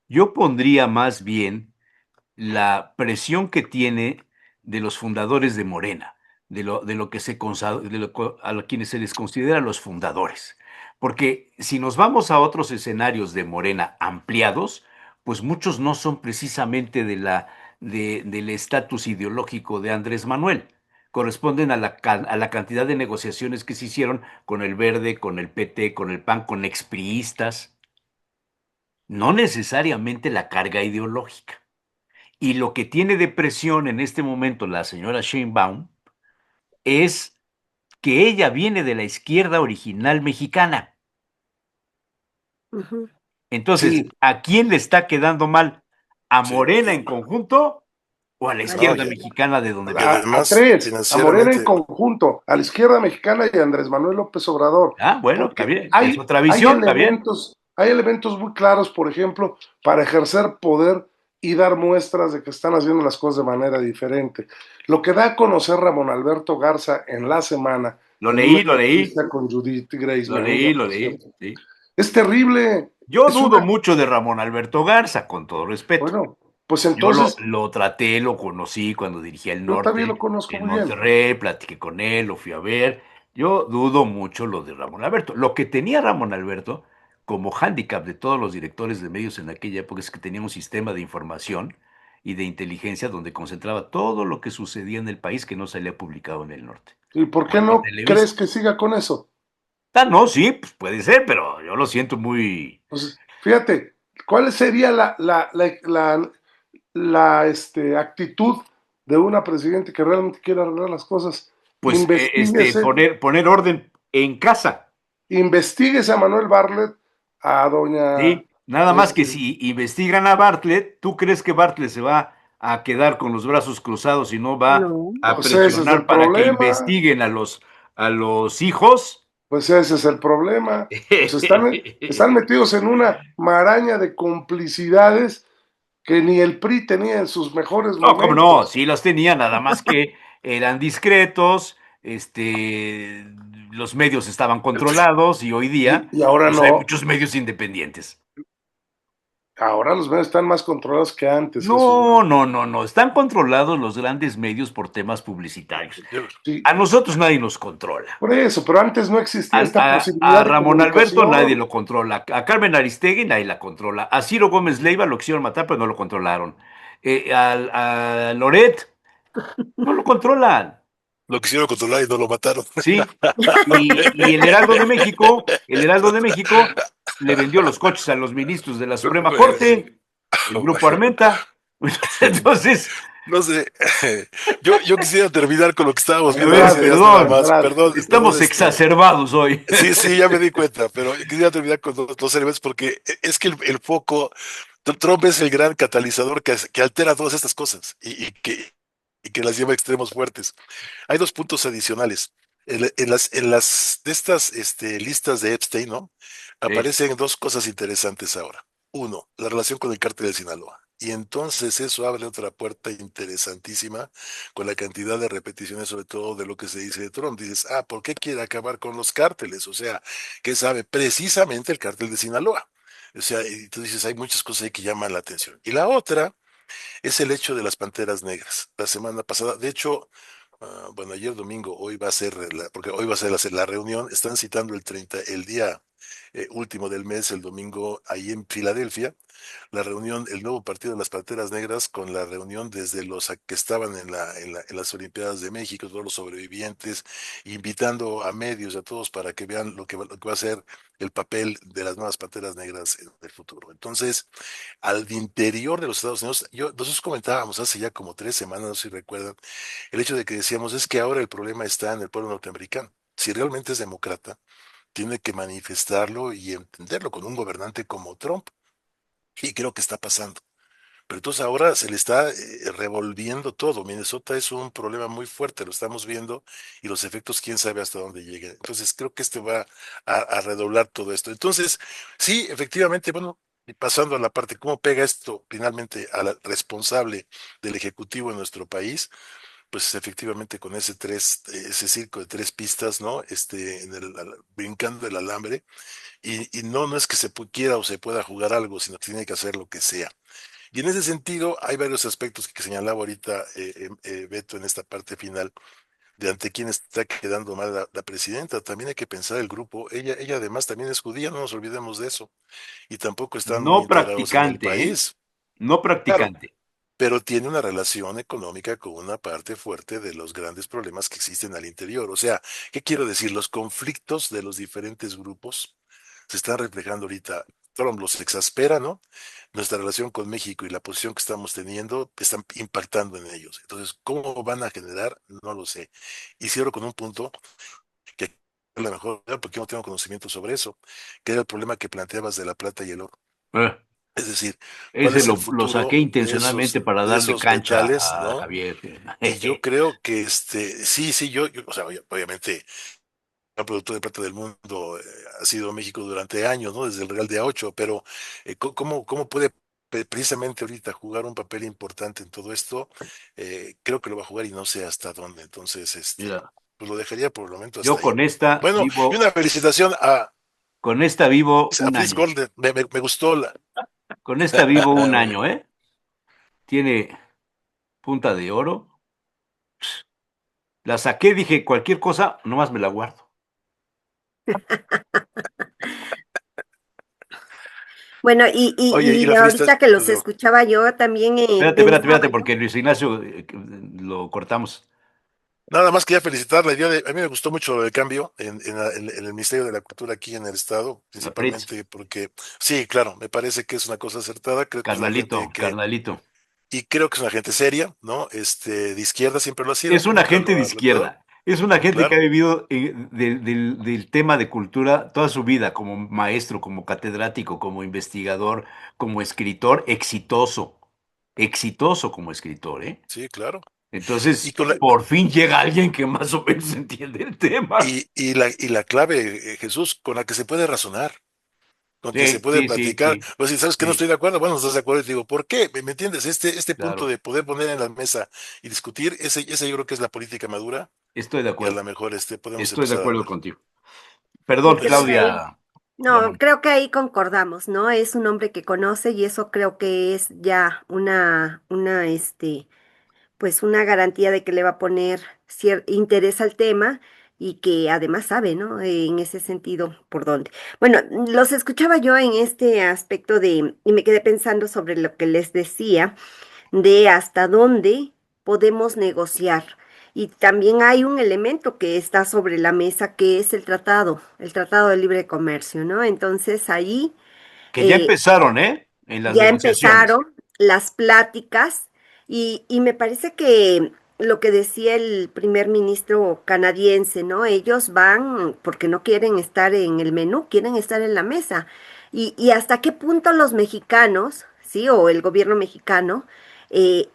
Yo pondría más bien la presión que tiene de los fundadores de Morena, de lo que a quienes se les considera los fundadores. Porque si nos vamos a otros escenarios de Morena ampliados, pues muchos no son precisamente del estatus ideológico de Andrés Manuel. Corresponden a la cantidad de negociaciones que se hicieron con el Verde, con el PT, con el PAN, con expriistas, no necesariamente la carga ideológica. Y lo que tiene de presión en este momento la señora Sheinbaum es que ella viene de la izquierda original mexicana. Ujú. Entonces, Sí, ¿a quién le está quedando mal? ¿A Sí, Morena en conjunto o a la A la no, izquierda izquierda. mexicana de donde y viene? a además tres, a Morena en financieramente, conjunto, a la izquierda mexicana y a Andrés Manuel López Obrador, Ah, bueno, está porque bien, es otra visión, está bien. hay elementos muy claros, por ejemplo, para ejercer poder y dar muestras de que están haciendo las cosas de manera diferente. Lo que da a conocer Ramón Alberto Garza en la semana, Lo en una leí, lo leí, entrevista con Judith Grace, lo mi amiga, leí, lo por leí, cierto, sí. es terrible, Yo es dudo una, mucho de Ramón Alberto Garza, con todo respeto. bueno, Pues Yo entonces, lo traté, lo conocí cuando dirigía el yo también lo norte conozco en muy bien. Monterrey, platiqué con él, lo fui a ver. Yo dudo mucho lo de Ramón Alberto. Lo que tenía Ramón Alberto como hándicap de todos los directores de medios en aquella época es que tenía un sistema de información y de inteligencia donde concentraba todo lo que sucedía en el país que no salía publicado en el norte. ¿Y por qué Cuando a no Televisa. crees que siga con eso? Ah, no, sí, pues puede ser, pero yo lo siento muy. Pues, fíjate, ¿cuál sería actitud de una presidente que realmente quiera arreglar las cosas? Pues Investíguese, poner orden en casa. investiguese a Manuel Bartlett, a doña, Sí, nada más que este, si investigan a Bartlett, ¿tú crees que Bartlett se va a quedar con los brazos cruzados y no va No. a pues ese es el presionar para que problema, investiguen a los hijos? pues ese es el problema. Pues están metidos en una maraña de complicidades que ni el PRI tenía en sus mejores No, cómo no, momentos. sí las tenía, nada más que eran discretos, los medios estaban controlados y hoy día, Y ahora pues hay no, muchos medios independientes. ahora los medios están más controlados que antes, Jesús. No, no, no, no. Están controlados los grandes medios por temas publicitarios. Sí, A nosotros nadie nos controla. por eso, pero antes no existía esta A posibilidad de Ramón Alberto nadie comunicación. lo controla. A Carmen Aristegui nadie la controla. A Ciro Gómez Leiva lo quisieron matar, pero no lo controlaron. A Loret no lo controlan. Lo quisieron controlar y no lo mataron. ¿Sí? Y el Heraldo de México le vendió los coches a los ministros de la Suprema Sí. Corte, el grupo Bueno, Armenta. Entonces, no sé, yo quisiera terminar con lo que estábamos a viendo ver, hace días nada perdón, más. Adelante. Perdón, perdón, estamos exacerbados hoy. sí, sí, ya me di cuenta, pero quisiera terminar con dos elementos porque es que el foco, Trump es el gran catalizador que altera todas estas cosas y que las lleva a extremos fuertes. Hay dos puntos adicionales. En las de estas listas de Epstein, ¿no? Sí, Aparecen dos cosas interesantes ahora. Uno, la relación con el cártel de Sinaloa. Y entonces eso abre otra puerta interesantísima con la cantidad de repeticiones, sobre todo de lo que se dice de Trump. Dices, ¿por qué quiere acabar con los cárteles? O sea, ¿qué sabe? Precisamente el cártel de Sinaloa. O sea, y tú dices, hay muchas cosas ahí que llaman la atención. Y la otra es el hecho de las panteras negras. La semana pasada, de hecho, bueno, ayer domingo, hoy va a ser, porque hoy va a ser la reunión, están citando el día último del mes, el domingo, ahí en Filadelfia, la reunión, el nuevo partido de las Panteras Negras, con la reunión desde los que estaban en las Olimpiadas de México, todos los sobrevivientes, invitando a medios, a todos, para que vean lo que va a ser el papel de las nuevas Panteras Negras en el futuro. Entonces, al interior de los Estados Unidos, nosotros comentábamos hace ya como 3 semanas, no sé si recuerdan, el hecho de que decíamos es que ahora el problema está en el pueblo norteamericano. Si realmente es demócrata, tiene que manifestarlo y entenderlo con un gobernante como Trump. Y creo que está pasando. Pero entonces ahora se le está revolviendo todo. Minnesota es un problema muy fuerte, lo estamos viendo, y los efectos, quién sabe hasta dónde lleguen. Entonces creo que va a redoblar todo esto. Entonces, sí, efectivamente, bueno, y pasando a la parte, ¿cómo pega esto finalmente al responsable del Ejecutivo en nuestro país? Pues efectivamente con ese circo de tres pistas, ¿no? Brincando el alambre, y no es que quiera o se pueda jugar algo, sino que tiene que hacer lo que sea. Y en ese sentido, hay varios aspectos que señalaba ahorita Beto en esta parte final, de ante quién está quedando mal la presidenta. También hay que pensar el grupo. Ella además también es judía, no nos olvidemos de eso. Y tampoco están muy no integrados en el practicante, ¿eh? país. No Claro, practicante. pero tiene una relación económica con una parte fuerte de los grandes problemas que existen al interior. O sea, ¿qué quiero decir? Los conflictos de los diferentes grupos se están reflejando ahorita. Trump los exaspera, ¿no? Nuestra relación con México y la posición que estamos teniendo están impactando en ellos. Entonces, ¿cómo van a generar? No lo sé. Y cierro con un punto que a lo mejor, porque no tengo conocimiento sobre eso, que era el problema que planteabas de la plata y el oro. Eh, Es decir, ¿cuál Ese es el lo saqué futuro de intencionalmente esos, para de darle esos cancha metales, a ¿no? Javier. Y yo creo que sí, sí, o sea, obviamente, el productor de plata del mundo ha sido México durante años, ¿no? Desde el Real de A8, pero ¿cómo puede precisamente ahorita jugar un papel importante en todo esto? Creo que lo va a jugar y no sé hasta dónde. Entonces, Mira, pues lo dejaría por el momento hasta yo ahí. Bueno, y una felicitación con esta vivo a un Fritz año. Golden. Me gustó Con esta vivo un año, ¿eh? tiene punta de oro. La saqué, dije, cualquier cosa, nomás me la guardo. Bueno, Oye, y y la ahorita felicitación, que los escuchaba yo también pensaba Espérate, yo. porque Luis Ignacio lo cortamos. nada más quería felicitar la idea a mí me gustó mucho el cambio en el Ministerio de la Cultura aquí en el Estado, Apretz, principalmente porque, sí, claro, me parece que es una cosa acertada, creo que es la gente que, carnalito. y creo que es una gente seria, ¿no? De izquierda siempre lo ha Es sido, una nunca gente lo de ha bloqueado, izquierda. Es una gente que ha claro, vivido del tema de cultura toda su vida, como maestro, como catedrático, como investigador, como escritor, exitoso. Exitoso como escritor, ¿eh? sí, claro. Y Entonces, con la, por fin llega alguien que más o menos entiende el tema. y la clave, Jesús, con la que se puede razonar, con que se Sí, puede sí, sí, platicar. sí, Pues si sabes que no sí, estoy de acuerdo, bueno, no estás de acuerdo, y te digo, ¿por qué? ¿Me entiendes? Este punto claro. de poder poner en la mesa y discutir, ese yo creo que es la política madura, Estoy de y a acuerdo. lo mejor podemos Estoy de empezar a acuerdo ver. contigo. Sí, Perdón, creo que Pues, ahí, Claudia no, Lamont. creo que ahí concordamos, ¿no? Es un hombre que conoce y eso creo que es ya pues una garantía de que le va a poner interés al tema y que además sabe, ¿no? En ese sentido, por dónde. Bueno, los escuchaba yo en este aspecto y me quedé pensando sobre lo que les decía, de hasta dónde podemos negociar. Y también hay un elemento que está sobre la mesa que es el Tratado de Libre Comercio, ¿no? Entonces ahí Que ya eh, empezaron, ¿eh? En las ya negociaciones. empezaron las pláticas y me parece que lo que decía el primer ministro canadiense, ¿no? Ellos van porque no quieren estar en el menú, quieren estar en la mesa. Y hasta qué punto los mexicanos, ¿sí? O el gobierno mexicano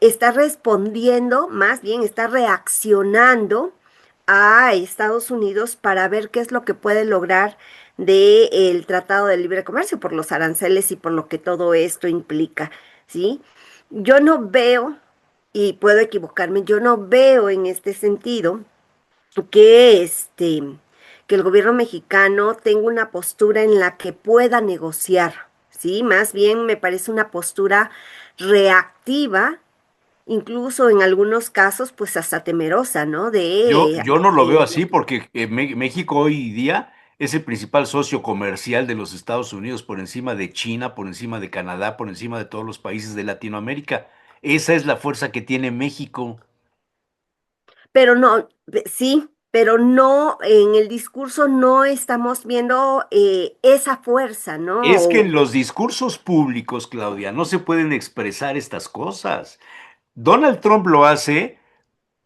está respondiendo, más bien está reaccionando a Estados Unidos para ver qué es lo que puede lograr del Tratado de Libre Comercio por los aranceles y por lo que todo esto implica, ¿sí? Yo no veo, y puedo equivocarme, yo no veo en este sentido que que el gobierno mexicano tenga una postura en la que pueda negociar, ¿sí? Más bien me parece una postura reactiva, incluso en algunos casos, pues hasta temerosa, ¿no? Yo no lo veo así porque México hoy día es el principal socio comercial de los Estados Unidos por encima de China, por encima de Canadá, por encima de todos los países de Latinoamérica. Esa es la fuerza que tiene México. pero no, sí, pero no, en el discurso no estamos viendo esa fuerza, ¿no? Es que en los discursos públicos, Claudia, no se pueden expresar estas cosas. Donald Trump lo hace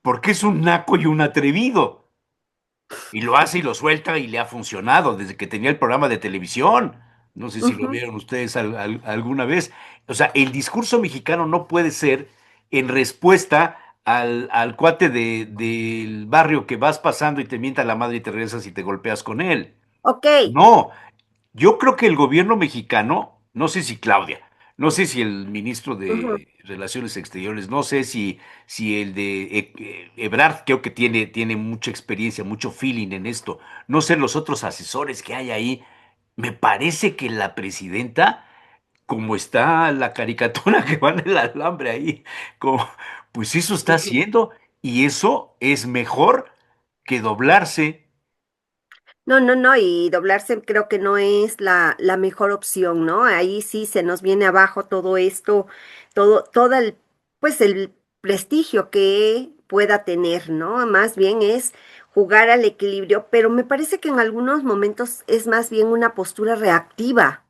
porque es un naco y un atrevido. Y lo hace y lo suelta y le ha funcionado desde que tenía el programa de televisión. No sé si lo Ujú. vieron ustedes alguna vez. O sea, el discurso mexicano no puede ser en respuesta al cuate del barrio que vas pasando y te mienta la madre y te regresas y te golpeas con él. Ok, No, yo creo que el gobierno mexicano, no sé si Claudia, no sé si el ministro ujú. de Relaciones Exteriores, no sé si el de Ebrard, creo que tiene mucha experiencia, mucho feeling en esto, no sé los otros asesores que hay ahí. Me parece que la presidenta, como está la caricatura que va en el alambre ahí, como, pues eso está Ujú. haciendo y eso es mejor que doblarse. No, no, no, y doblarse creo que no es la mejor opción, ¿no? Ahí sí se nos viene abajo todo esto, todo pues el prestigio que pueda tener, ¿no? Más bien es jugar al equilibrio, pero me parece que en algunos momentos es más bien una postura reactiva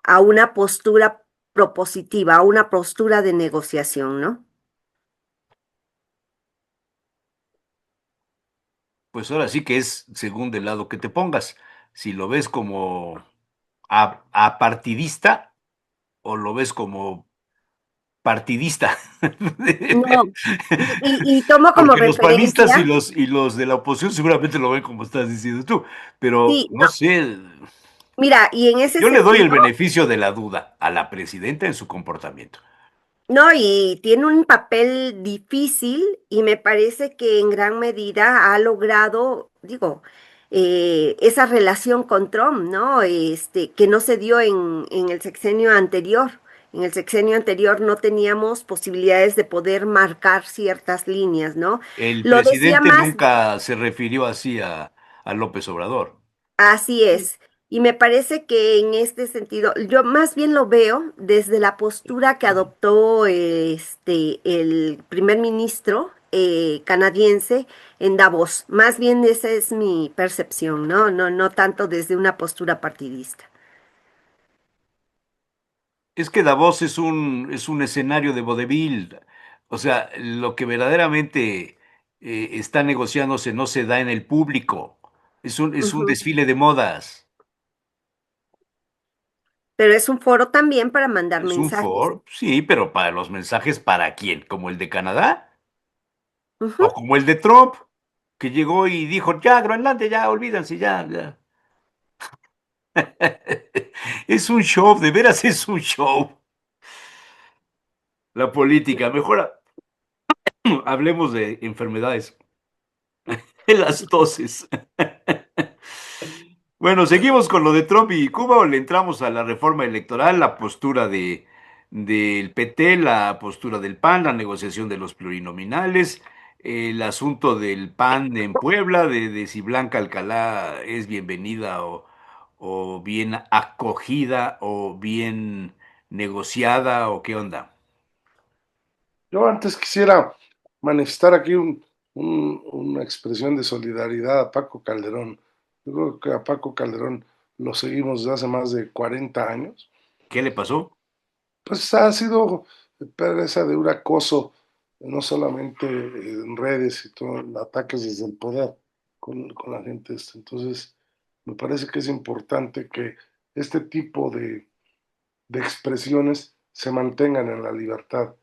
a una postura propositiva, a una postura de negociación, ¿no? Pues ahora sí que es según del lado que te pongas. Si lo ves como apartidista o lo ves como partidista. No, y tomo como Porque los panistas referencia, y los de la oposición seguramente lo ven como estás diciendo tú. Pero sí, no no, sé, mira, y en ese yo le doy el sentido, beneficio de la duda a la presidenta en su comportamiento. no, y tiene un papel difícil y me parece que en gran medida ha logrado, digo, esa relación con Trump, ¿no? Que no se dio en el sexenio anterior. En el sexenio anterior no teníamos posibilidades de poder marcar ciertas líneas, ¿no? El Lo decía presidente más, nunca se refirió así a López Obrador. así es. Y me parece que en este sentido, yo más bien lo veo desde la postura que adoptó el primer ministro canadiense en Davos. Más bien esa es mi percepción, ¿no? No tanto desde una postura partidista. Es que Davos es un escenario de vodevil. O sea, lo que verdaderamente está negociándose no se da en el público. Es un Ujú. desfile de modas. Pero es un foro también para mandar Es un mensajes. foro, sí, pero para los mensajes, ¿para quién? ¿Como el de Canadá? Ujú. ¿O como el de Trump, que llegó y dijo, ya, Groenlandia, ya, olvídense, ya, ya? Es un show, de veras es un show. La política, mejor hablemos de enfermedades. Las toses. Bueno, seguimos con lo de Trump y Cuba o le entramos a la reforma electoral, la postura del PT, la postura del PAN, la negociación de los plurinominales, el asunto del PAN en Puebla, de si Blanca Alcalá es bienvenida o bien acogida o bien negociada o qué onda. Yo antes quisiera manifestar aquí una expresión de solidaridad a Paco Calderón. Yo creo que a Paco Calderón lo seguimos desde hace más de 40 años. ¿Qué le pasó? Pues ha sido presa de un acoso, no solamente en redes y todo, ataques desde el poder con la gente. Entonces, me parece que es importante que este tipo de expresiones se mantengan en la libertad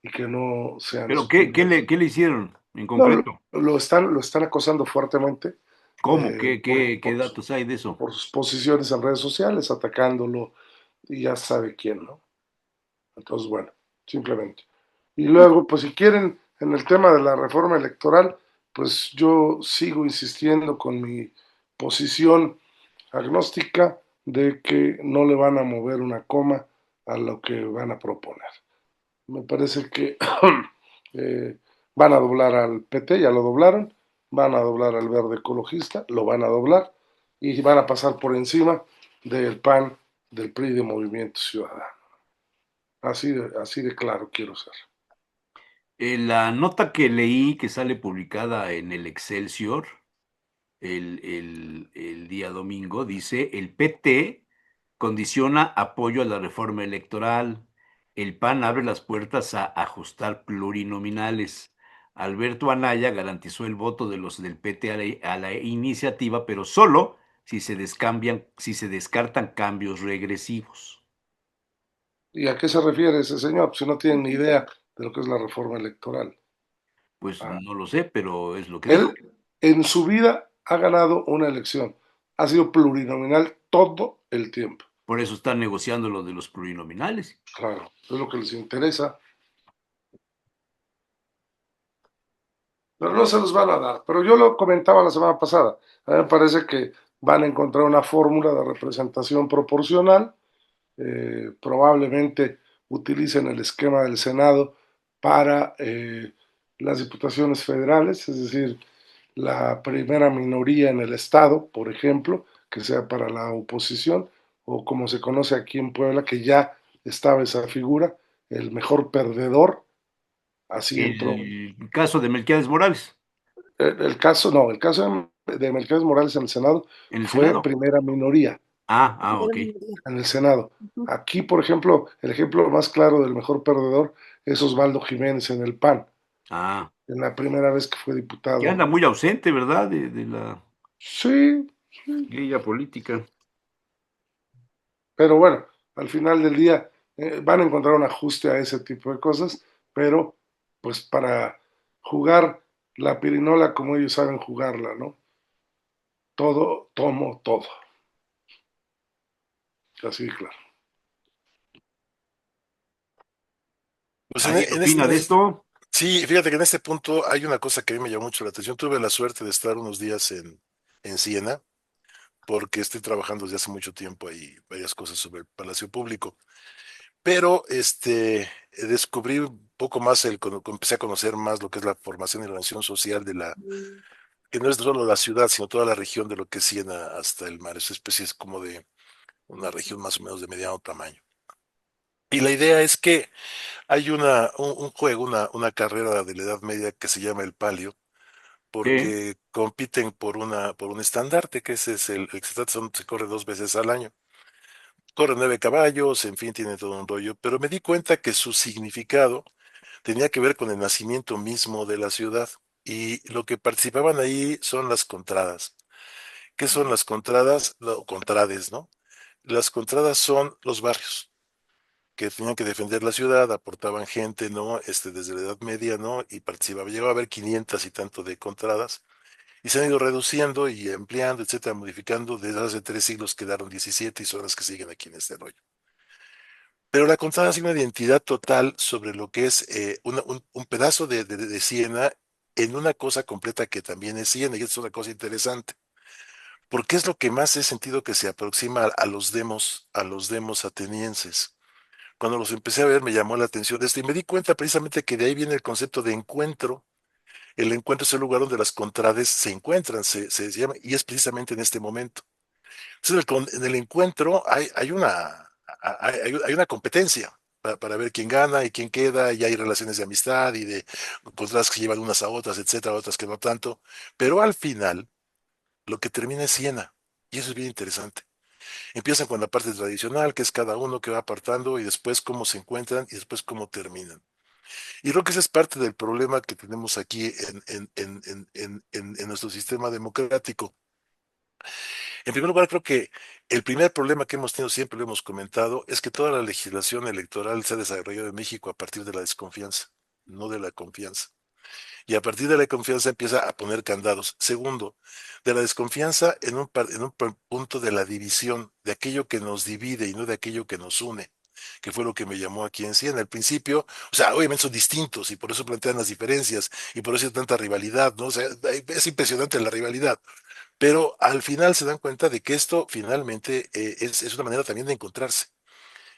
y que no sean ¿Pero suprimidas. qué le hicieron en No, concreto? lo están acosando fuertemente ¿Cómo? por, Qué datos hay de eso? por sus posiciones en redes sociales, atacándolo y ya sabe quién, ¿no? Entonces, bueno, simplemente. Y luego, pues si quieren, en el tema de la reforma electoral, pues yo sigo insistiendo con mi posición agnóstica de que no le van a mover una coma a lo que van a proponer. Me parece que van a doblar al PT, ya lo doblaron, van a doblar al verde ecologista, lo van a doblar y van a pasar por encima del PAN, del PRI de Movimiento Ciudadano. Así de claro quiero ser. La nota que leí que sale publicada en el Excelsior el día domingo dice, el PT condiciona apoyo a la reforma electoral. El PAN abre las puertas a ajustar plurinominales. Alberto Anaya garantizó el voto de los del PT a la iniciativa, pero solo si se descartan cambios regresivos. ¿Y a qué se refiere ese señor? Pues si no tienen ni idea de lo que es la reforma electoral. Pues Ah, no lo sé, pero es lo que dijo. él en su vida ha ganado una elección. Ha sido plurinominal todo el tiempo. Por eso están negociando lo de los plurinominales. Claro, es lo que les interesa. Pero no se los van a dar. Pero yo lo comentaba la semana pasada. A mí me parece que van a encontrar una fórmula de representación proporcional. Probablemente utilicen el esquema del Senado para las diputaciones federales, es decir, la primera minoría en el Estado, por ejemplo, que sea para la oposición, o como se conoce aquí en Puebla, que ya estaba esa figura, el mejor perdedor, así entró. El caso de Melquiades Morales El caso, no, el caso de Mercedes Morales en el Senado en el fue Senado. primera minoría Ok. en el Senado. Ujú. Aquí, por ejemplo, el ejemplo más claro del mejor perdedor es Osvaldo Jiménez en el PAN, Ah, en la primera vez que fue que anda diputado. muy ausente, ¿verdad? De la Sí, grilla política. pero bueno, al final del día van a encontrar un ajuste a ese tipo de cosas, pero pues para jugar la pirinola como ellos saben jugarla, ¿no? Todo, tomo, todo. Así, claro. Pues ¿Alguien opina de esto? sí, fíjate que en este punto hay una cosa que a mí me llamó mucho la atención. Tuve la suerte de estar unos días en Siena, porque estoy trabajando desde hace mucho tiempo ahí varias cosas sobre el Palacio Público. pero descubrí un poco más, empecé a conocer más lo que es la formación y la organización social que no es solo la ciudad, sino toda la región de lo que es Siena hasta el mar. Esa especie es como de una región más o menos de mediano tamaño. Y la idea es que hay un juego, una carrera de la Edad Media que se llama el palio, Sí, porque compiten por un estandarte, que ese es el que se corre 2 veces al año. Corre 9 caballos, en fin, tiene todo un rollo, pero me di cuenta que su significado tenía que ver con el nacimiento mismo de la ciudad. Y lo que participaban ahí son las contradas. ¿Qué son las contradas? Contrades, ¿no? Las contradas son los barrios que tenían que defender la ciudad, aportaban gente, ¿no? Desde la Edad Media, ¿no? Y participaba. Llegaba a haber 500 y tanto de contradas. Y se han ido reduciendo y ampliando, etcétera, modificando. Desde hace 3 siglos quedaron 17 y son las que siguen aquí en este rollo. Pero la contrada hace una identidad total sobre lo que es un pedazo de Siena en una cosa completa que también es Siena, y esto es una cosa interesante, porque es lo que más he sentido que se aproxima a los demos atenienses. Cuando los empecé a ver me llamó la atención esto y me di cuenta precisamente que de ahí viene el concepto de encuentro. El encuentro es el lugar donde las contrades se encuentran, se llama, y es precisamente en este momento. Entonces, en el encuentro hay una competencia para ver quién gana y quién queda, y hay relaciones de amistad y de contradas que llevan unas a otras, etcétera, otras que no tanto. Pero al final, lo que termina es Siena, y eso es bien interesante. Empiezan con la parte tradicional, que es cada uno que va apartando, y después cómo se encuentran, y después cómo terminan. Y creo que ese es parte del problema que tenemos aquí en nuestro sistema democrático. En primer lugar, creo que el primer problema que hemos tenido, siempre lo hemos comentado, es que toda la legislación electoral se ha desarrollado en México a partir de la desconfianza, no de la confianza. Y a partir de la confianza empieza a poner candados. Segundo, de la desconfianza en un punto de la división, de aquello que nos divide y no de aquello que nos une, que fue lo que me llamó aquí en sí. En el principio, o sea, obviamente son distintos y por eso plantean las diferencias y por eso hay tanta rivalidad, ¿no? O sea, es impresionante la rivalidad, pero al final se dan cuenta de que esto finalmente es una manera también de encontrarse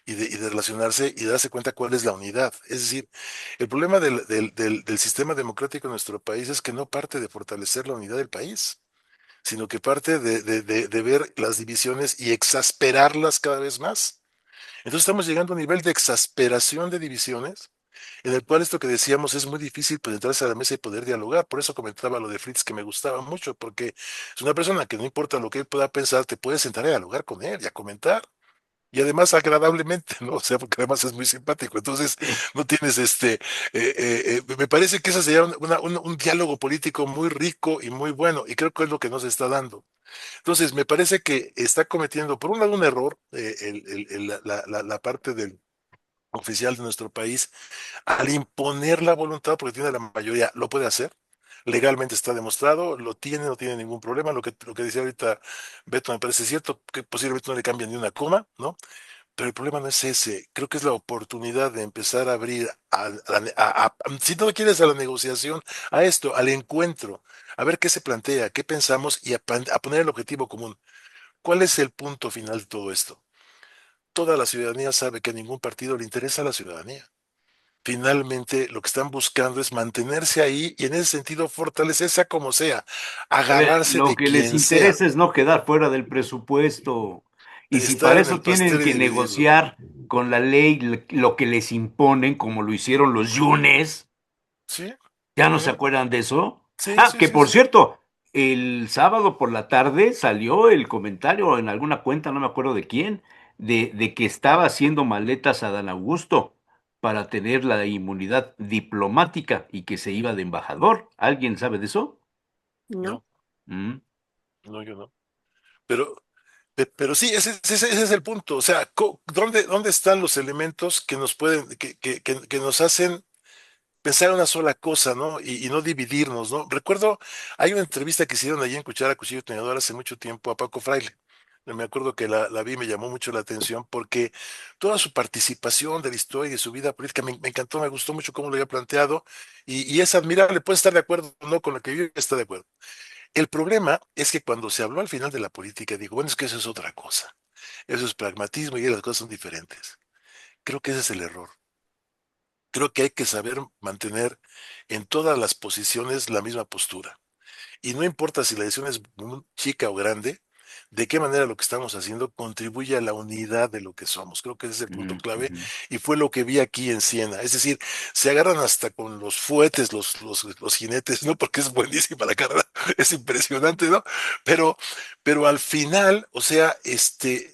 y de relacionarse y de darse cuenta cuál es la unidad. Es decir, el problema del sistema democrático en nuestro país es que no parte de fortalecer la unidad del país, sino que parte de ver las divisiones y exasperarlas cada vez más. Entonces estamos llegando a un nivel de exasperación de divisiones en el cual esto que decíamos es muy difícil pues entrarse a la mesa y poder dialogar. Por eso comentaba lo de Fritz que me gustaba mucho, porque es una persona que no importa lo que él pueda pensar, te puedes sentar a dialogar con él y a comentar. Y además agradablemente, ¿no? O sea, porque además es muy simpático. Entonces, sí. no tienes me parece que ese sería un diálogo político muy rico y muy bueno, y creo que es lo que nos está dando. Entonces, me parece que está cometiendo, por un lado, un error, la parte del oficial de nuestro país, al imponer la voluntad, porque tiene la mayoría, lo puede hacer. Legalmente está demostrado, lo tiene, no tiene ningún problema. Lo que decía ahorita Beto me parece cierto, que posiblemente no le cambien ni una coma, ¿no? Pero el problema no es ese. Creo que es la oportunidad de empezar a abrir, si no quieres, a la negociación, a esto, al encuentro, a ver qué se plantea, qué pensamos y a poner el objetivo común. ¿Cuál es el punto final de todo esto? Toda la ciudadanía sabe que a ningún partido le interesa a la ciudadanía. Finalmente, lo que están buscando es mantenerse ahí y en ese sentido fortalecerse a como sea, agarrarse Lo de que les quien sea, interesa es no quedar fuera del presupuesto. Y si estar para en eso el tienen pastel y que dividirlo. negociar con la ley lo que les imponen, como lo hicieron los Yunes, ¿Sí? ¿ya no se ¿Sí? acuerdan de eso? Sí, Ah, sí, que sí, por sí. cierto, el sábado por la tarde salió el comentario en alguna cuenta, no me acuerdo de quién, de que estaba haciendo maletas a Dan Augusto para tener la inmunidad diplomática y que se iba de embajador. ¿Alguien sabe de eso? ¿no? No, Mm. no, yo no. Pero, pero sí, ese es el punto. O sea, ¿dónde están los elementos que nos pueden, que nos hacen pensar una sola cosa, ¿no? Y no dividirnos, ¿no? Recuerdo, hay una entrevista que hicieron allí en Cuchara, Cuchillo y Tenedor hace mucho tiempo a Paco Fraile. Me acuerdo que la vi y me llamó mucho la atención porque toda su participación de la historia y de su vida política me encantó, me gustó mucho cómo lo había planteado y es admirable, puede estar de acuerdo o no con lo que yo está de acuerdo. El problema es que cuando se habló al final de la política, digo, bueno, es que eso es otra cosa. Eso es pragmatismo y las cosas son diferentes. Creo que ese es el error. Creo que hay que saber mantener en todas las posiciones la misma postura. Y no importa si la decisión es chica o grande, de qué manera lo que estamos haciendo contribuye a la unidad de lo que somos. Creo que ese es el punto Ujú, clave ujú. y fue lo que vi aquí en Siena. Es decir, se agarran hasta con los fuetes, los jinetes, ¿no? Porque es buenísima la carrera, es impresionante, ¿no? Pero, pero al final, o sea,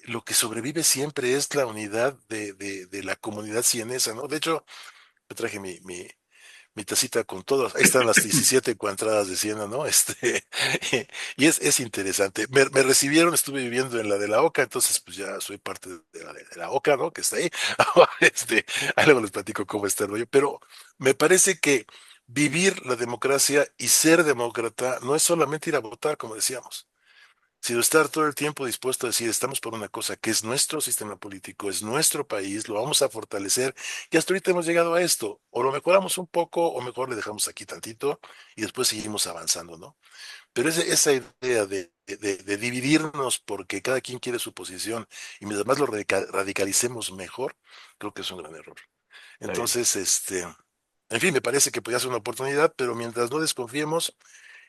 lo que sobrevive siempre es la unidad de la comunidad sienesa, ¿no? De hecho, me traje mi tacita con todas, ahí están las 17 cuadradas de Siena, ¿no? Y es interesante. Me recibieron, estuve viviendo en la de la Oca, entonces pues ya soy parte de la Oca, ¿no? Que está ahí. Ahí luego les platico cómo está el rollo, pero me parece que vivir la democracia y ser demócrata no es solamente ir a votar, como decíamos, sino estar todo el tiempo dispuesto a decir, estamos por una cosa que es nuestro sistema político, es nuestro país, lo vamos a fortalecer, y hasta ahorita hemos llegado a esto, o lo mejoramos un poco, o mejor le dejamos aquí tantito, y después seguimos avanzando, ¿no? Pero esa idea de dividirnos porque cada quien quiere su posición, y mientras más lo radicalicemos mejor, creo que es un gran error. Está bien. Entonces, en fin, me parece que podría ser una oportunidad, pero mientras no desconfiemos,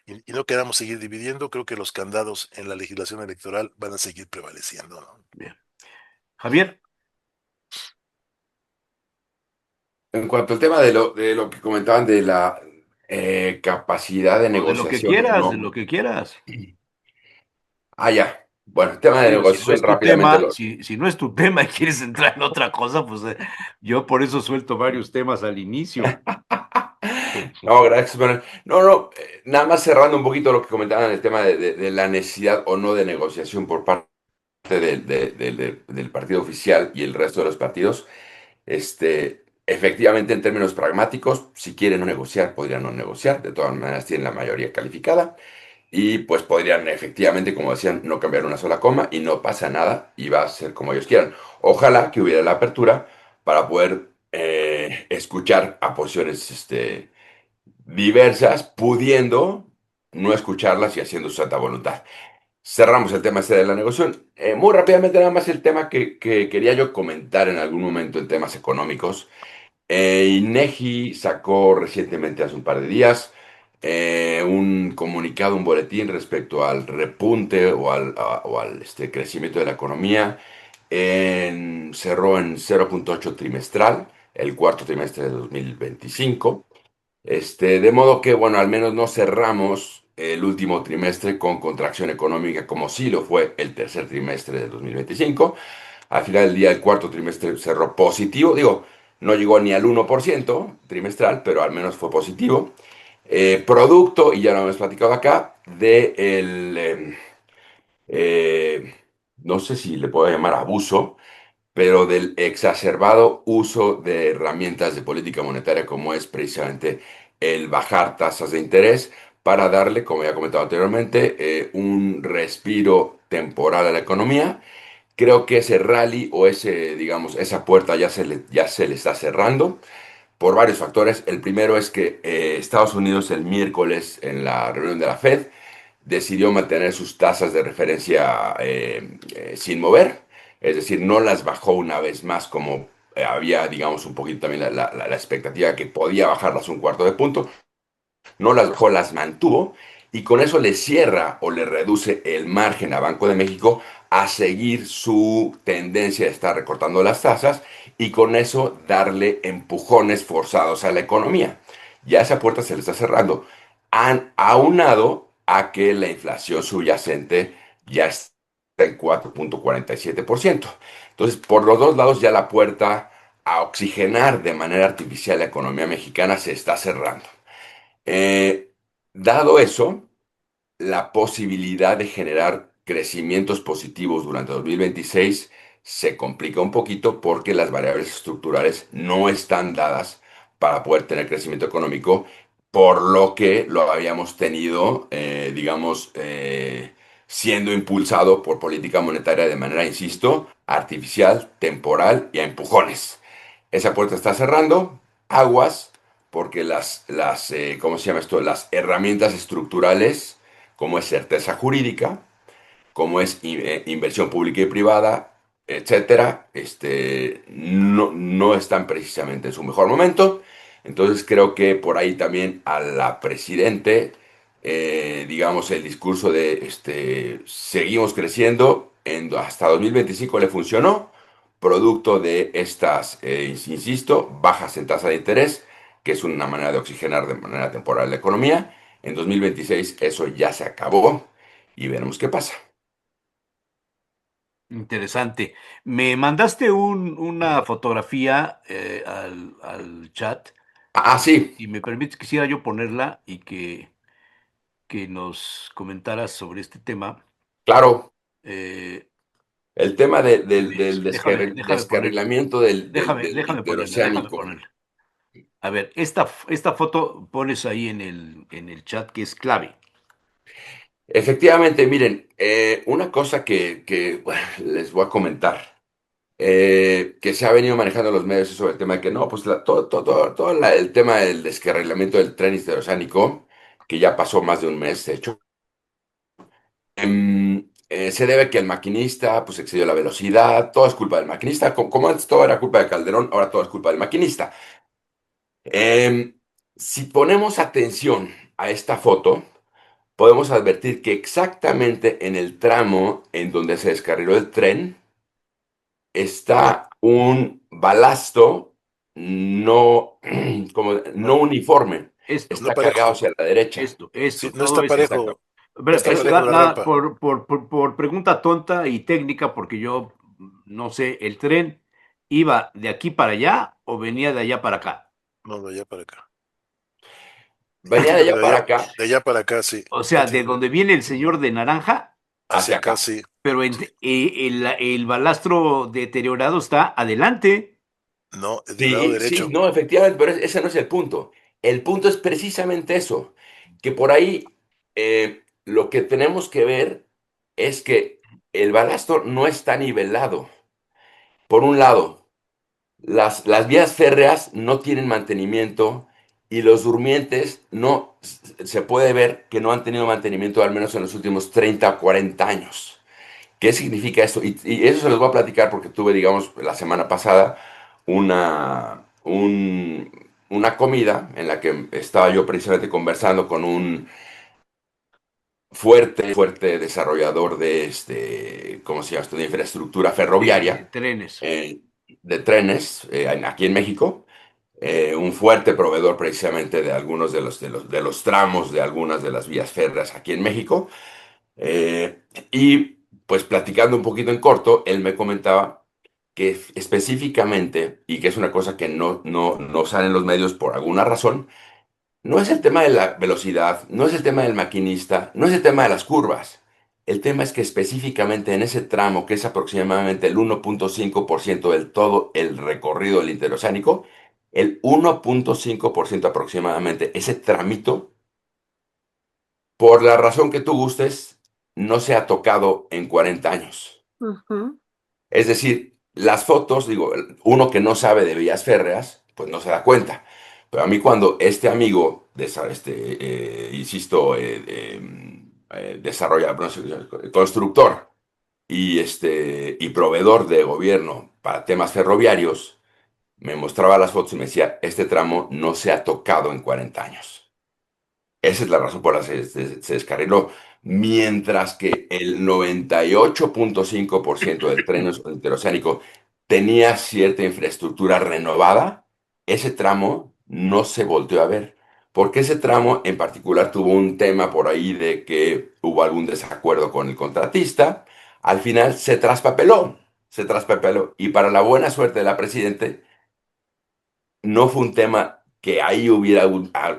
y no queramos seguir dividiendo, creo que los candados en la legislación electoral van a seguir prevaleciendo, ¿no? Bien. Javier, En cuanto al tema de lo que comentaban de la capacidad de o de lo que negociación o quieras, de lo no. que quieras. Ah, ya. Bueno, el tema de Digo, si no negociación es tu rápidamente tema, lo... si no es tu tema y quieres entrar en otra cosa, pues yo por eso suelto varios temas al inicio. No, gracias, Manuel. No, nada más cerrando un poquito lo que comentaban en el tema de la necesidad o no de negociación por parte del partido oficial y el resto de los partidos. Efectivamente, en términos pragmáticos, si quieren no negociar, podrían no negociar. De todas maneras, tienen la mayoría calificada. Y pues podrían efectivamente, como decían, no cambiar una sola coma y no pasa nada y va a ser como ellos quieran. Ojalá que hubiera la apertura para poder escuchar a posiciones diversas, pudiendo no escucharlas y haciendo su santa voluntad. Cerramos el tema este de la negociación. Muy rápidamente, nada más el tema que quería yo comentar en algún momento en temas económicos. INEGI sacó recientemente, hace un par de días, un comunicado, un boletín respecto al repunte o al crecimiento de la economía. Cerró en 0,8 trimestral, el cuarto trimestre de 2025. De modo que, bueno, al menos no cerramos el último trimestre con contracción económica como sí lo fue el tercer trimestre de 2025. Al final del día, el cuarto trimestre cerró positivo. Digo, no llegó ni al 1% trimestral, pero al menos fue positivo. Producto, y ya lo hemos platicado acá, de eh, no sé si le puedo llamar abuso, pero del exacerbado uso de herramientas de política monetaria como es precisamente el bajar tasas de interés para darle, como ya he comentado anteriormente, un respiro temporal a la economía. Creo que ese rally o digamos, esa puerta ya se le está cerrando por varios factores. El primero es que Estados Unidos el miércoles en la reunión de la Fed decidió mantener sus tasas de referencia sin mover, es decir, no las bajó una vez más como había, digamos, un poquito también la expectativa que podía bajarlas un cuarto de punto, no las bajó, las mantuvo y con eso le cierra o le reduce el margen a Banco de México a seguir su tendencia de estar recortando las tasas y con eso darle empujones forzados a la economía. Ya esa puerta se le está cerrando. Han aunado a que la inflación subyacente ya está en 4,47%. Entonces, por los dos lados ya la puerta a oxigenar de manera artificial la economía mexicana se está cerrando. Eh, Dado eso, la posibilidad de generar crecimientos positivos durante 2026 se complica un poquito porque las variables estructurales no están dadas para poder tener crecimiento económico, por lo que lo habíamos tenido, digamos, siendo impulsado por política monetaria de manera, insisto, artificial, temporal y a empujones. Esa puerta está cerrando, aguas, porque ¿cómo se llama esto? Las herramientas estructurales como es certeza jurídica, como es inversión pública y privada, etcétera, no están precisamente en su mejor momento. Entonces creo que por ahí también a la presidente, digamos, el discurso de seguimos creciendo, hasta 2025 le funcionó, producto de estas, insisto, bajas en tasa de interés, que es una manera de oxigenar de manera temporal la economía. En 2026 eso ya se acabó y veremos qué pasa. Interesante. Me mandaste una fotografía al chat. Sí, Si me permites, quisiera yo ponerla y que nos comentaras sobre este tema. claro. Eh, El tema a ver, déjame ponerla. descarrilamiento del Déjame interoceánico. ponerla. A ver, esta foto pones ahí en el chat que es clave. Efectivamente, miren, una cosa que, bueno, les voy a comentar, que se ha venido manejando en los medios es sobre el tema de que no, pues el tema del descarrilamiento del tren interoceánico, que ya pasó más de un mes, de hecho, se debe a que el maquinista pues excedió la velocidad, todo es culpa del maquinista, como antes todo era culpa de Calderón, ahora todo es culpa del maquinista. Em, si ponemos atención a esta foto, podemos advertir que exactamente en el tramo en donde se descarriló el tren está un balasto no, no uniforme, Esto, No está cargado parejo. hacia la derecha. Sí, esto, no todo está esto. Exacto. parejo. No Pero, está parejo la rampa. por pregunta tonta y técnica, porque yo no sé, ¿el tren iba de aquí para allá o venía de allá para acá? No, de allá para acá. Venía de allá para acá, De allá para acá, sí. O sea, de donde viene el señor de naranja, Hacia hacia acá, acá. sí. pero Sí. el balastro deteriorado está adelante. No, del lado Sí, sí, derecho. no, efectivamente, pero ese no es el punto. El punto es precisamente eso, que por ahí lo que tenemos que ver es que el balastro no está nivelado. Por un lado, las vías férreas no tienen mantenimiento y los durmientes no se puede ver que no han tenido mantenimiento al menos en los últimos 30 o 40 años. ¿Qué significa esto? Y eso se los voy a platicar porque tuve, digamos, la semana pasada una comida en la que estaba yo precisamente conversando con un fuerte desarrollador de ¿cómo se llama esto? De infraestructura De ferroviaria, trenes. eh, de trenes, aquí en México, un fuerte proveedor precisamente de algunos de los tramos de algunas de las vías férreas aquí en México. Y pues platicando un poquito en corto, él me comentaba que específicamente, y que es una cosa que no sale en los medios por alguna razón, no es el tema de la velocidad, no es el tema del maquinista, no es el tema de las curvas. El tema es que específicamente en ese tramo, que es aproximadamente el 1.5% del todo el recorrido del interoceánico, el 1.5% aproximadamente, ese tramito, por la razón que tú gustes, no se ha tocado en 40 años. Ujú. Es decir, las fotos, digo, uno que no sabe de vías férreas, pues no se da cuenta. Pero a mí cuando este amigo, insisto, desarrolla, no sé, constructor y proveedor de gobierno para temas ferroviarios, me mostraba las fotos y me decía, este tramo no se ha tocado en 40 años. Esa es la razón por la que se descarriló. Mientras que el 98.5% del tren interoceánico tenía cierta infraestructura renovada, ese tramo no se volteó a ver. Porque ese tramo en particular tuvo un tema por ahí de que hubo algún desacuerdo con el contratista. Al final se traspapeló. Y para la buena suerte de la presidente, no fue un tema que ahí hubiera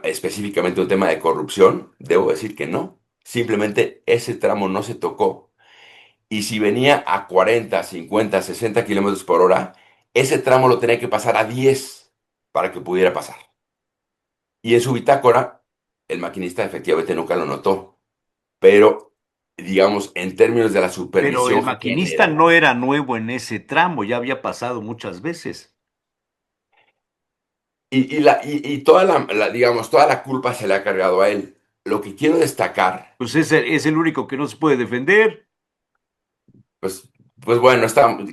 específicamente un tema de corrupción, debo decir que no. Simplemente ese tramo no se tocó. Y si venía a 40, 50, 60 kilómetros por hora, ese tramo lo tenía que pasar a 10 para que pudiera pasar. Y en su bitácora, el maquinista efectivamente nunca lo notó. Pero, digamos, en términos de la Pero el supervisión maquinista general. no era nuevo en ese tramo, ya había pasado muchas veces. Y toda digamos, toda la culpa se le ha cargado a él. Lo que quiero destacar. Pues es el único que no se puede defender. Pues Pues bueno,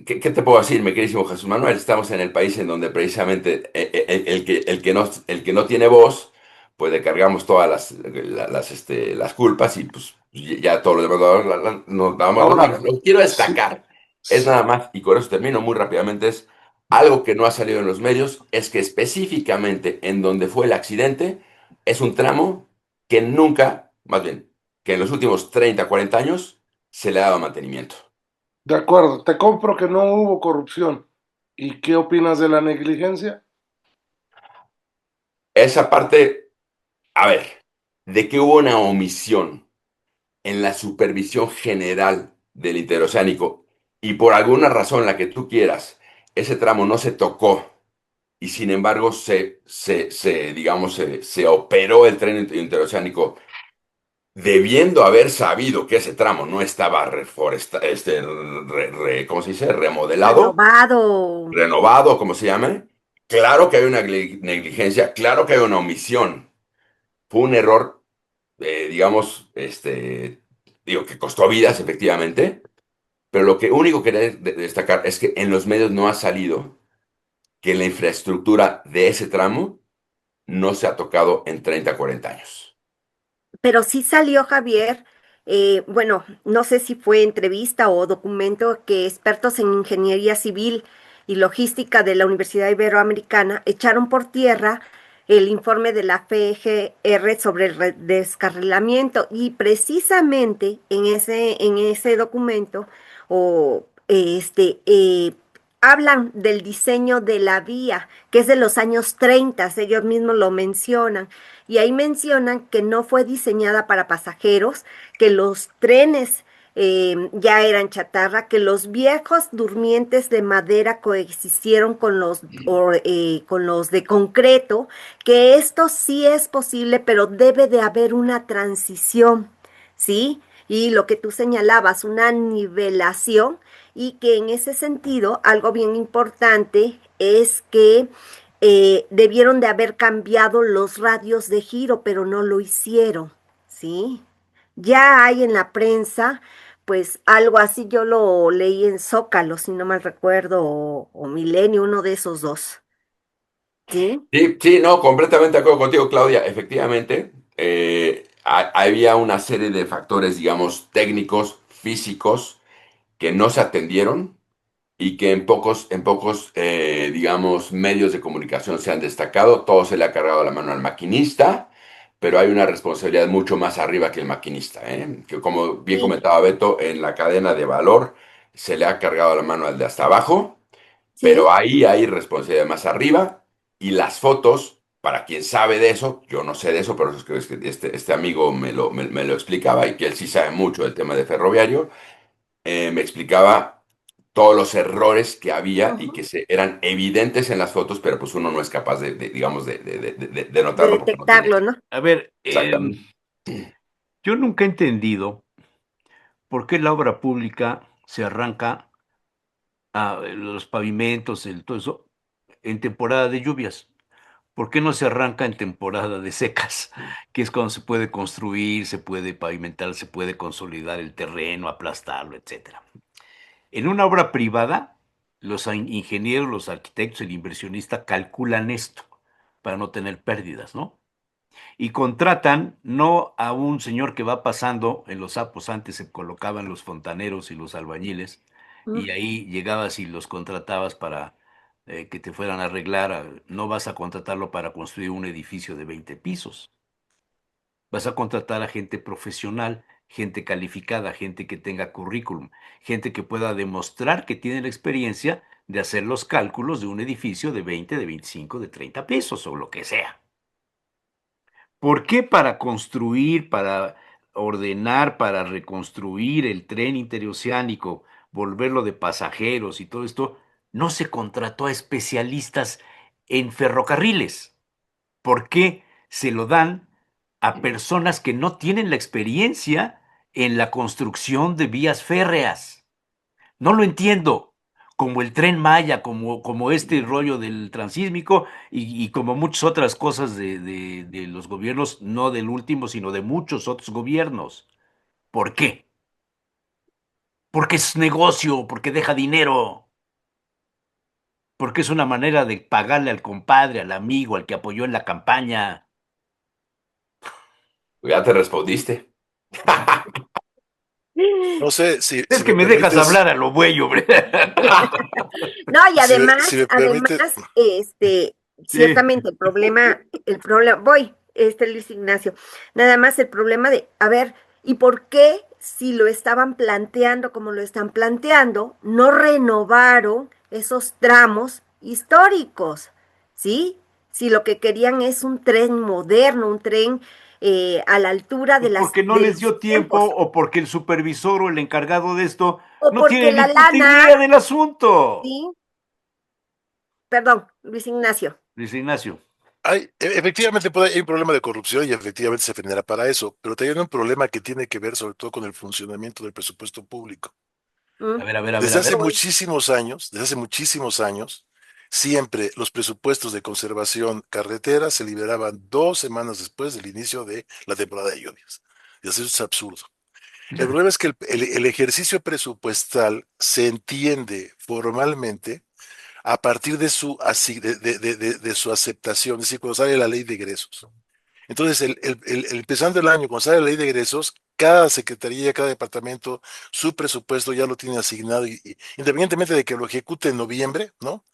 ¿qué te puedo decir, mi queridísimo Jesús Manuel? Estamos en el país en donde precisamente el que no tiene voz, pues le cargamos todas las culpas y pues ya todo lo demás nos damos la mano. Ahora, Lo que quiero sí, destacar es sí, nada más, y con eso termino muy rápidamente, es algo que no ha salido en los medios, es que específicamente en donde fue el accidente, es un tramo que nunca, más bien, que en los últimos 30, 40 años se le ha dado mantenimiento. de acuerdo, te compro que no hubo corrupción. ¿Y qué opinas de la negligencia? Esa parte, a ver, de que hubo una omisión en la supervisión general del interoceánico y por alguna razón, la que tú quieras, ese tramo no se tocó y sin embargo digamos, se operó el tren interoceánico debiendo haber sabido que ese tramo no estaba ¿cómo se dice? Remodelado, Renovado. renovado, como se llame. Claro que hay una negligencia, claro que hay una omisión. Fue un error, digamos, digo, que costó vidas, efectivamente, pero lo que único que quería destacar es que en los medios no ha salido que la infraestructura de ese tramo no se ha tocado en 30, 40 años. Pero sí salió Javier, bueno, no sé si fue entrevista o documento que expertos en ingeniería civil y logística de la Universidad Iberoamericana echaron por tierra el informe de la FGR sobre el descarrilamiento y precisamente en ese documento o hablan del diseño de la vía, que es de los años 30, ellos mismos lo mencionan y ahí mencionan que no fue diseñada para pasajeros, que los trenes ya eran chatarra, que los viejos durmientes de madera coexistieron con los de concreto, que esto sí es posible, pero debe de haber una transición, ¿sí? Y lo que tú señalabas, una nivelación, y que en ese sentido, algo bien importante es que debieron de haber cambiado los radios de giro, pero no lo hicieron, ¿sí? Ya hay en la prensa, pues algo así, yo lo leí en Zócalo, si no mal recuerdo, o Milenio, uno de esos dos, ¿sí? Sí, sí, no, completamente de acuerdo contigo, Claudia. Efectivamente, había una serie de factores, digamos, técnicos, físicos, que no se atendieron y que en pocos, digamos, medios de comunicación se han destacado. Todo se le ha cargado la mano al maquinista, pero hay una responsabilidad mucho más arriba que el maquinista, ¿eh? Que como bien Sí, comentaba Beto, en la cadena de valor se le ha cargado la mano al de hasta abajo, pero sí, ahí hay responsabilidad más arriba y las fotos, para quien sabe de eso, yo no sé de eso, pero es que este amigo me lo explicaba y que él sí sabe mucho del tema de ferroviario, me explicaba todos los errores que había y ujú, que eran evidentes en las fotos, pero pues uno no es capaz digamos, de de notarlo porque no tiene. detectarlo, ¿no? A ver, Exactamente. yo nunca he entendido por qué la obra pública se arranca a los pavimentos, todo eso, en temporada de lluvias. ¿Por qué no se arranca en temporada de secas? Que es cuando se puede construir, se puede pavimentar, se puede consolidar el terreno, aplastarlo, etcétera. En una obra privada, los ingenieros, los arquitectos, el inversionista calculan esto para no tener pérdidas, ¿no? Y contratan no a un señor que va pasando en los sapos, antes se colocaban los fontaneros y los albañiles, y Mm. ahí llegabas y los contratabas para que te fueran a arreglar. No vas a contratarlo para construir un edificio de 20 pisos. Vas a contratar a gente profesional, gente calificada, gente que tenga currículum, gente que pueda demostrar que tiene la experiencia de hacer los cálculos de un edificio de 20, de 25, de 30 pisos o lo que sea. ¿Por qué para construir, para ordenar, para reconstruir el tren interoceánico, volverlo de pasajeros y todo esto, no se contrató a especialistas en ferrocarriles? ¿Por qué se lo dan a personas que no tienen la experiencia en la construcción de vías férreas? No lo entiendo. Como el Tren Maya, como este rollo del transísmico y como muchas otras cosas de los gobiernos, no del último, sino de muchos otros gobiernos. ¿Por qué? porque es negocio, porque deja dinero, porque es una manera de pagarle al compadre, al amigo, al que apoyó en la campaña. Ya te respondiste. No sé si, Es si que me me dejas permites, hablar a lo güey, hombre. No, y si además, me permites, Sí. ciertamente voy, Luis Ignacio, nada más el problema de, a ver, ¿y por qué si lo estaban planteando como lo están planteando, no renovaron esos tramos históricos? ¿Sí? Si lo que querían es un tren moderno, un tren a la altura Pues porque no de les los dio tiempo tiempos, o porque el supervisor o el encargado de esto o no porque tiene ni la puta lana, idea del asunto. ¿sí? Perdón, Luis Ignacio. Luis Ignacio. efectivamente hay un problema de corrupción y efectivamente se genera para eso, pero también hay un problema que tiene que ver sobre todo con el funcionamiento del presupuesto público. A Mm, ver, a ver, a ver, Desde a hace ver. voy. muchísimos años, siempre los presupuestos de conservación carretera se liberaban 2 semanas después del inicio de la temporada de lluvias. Y eso es absurdo. El problema es que el ejercicio presupuestal se entiende formalmente a partir de de su aceptación, es decir, cuando sale la ley de egresos. Entonces, empezando el año, cuando sale la ley de egresos, cada secretaría, cada departamento, su presupuesto ya lo tiene asignado, y independientemente de que lo ejecute en noviembre, ¿no?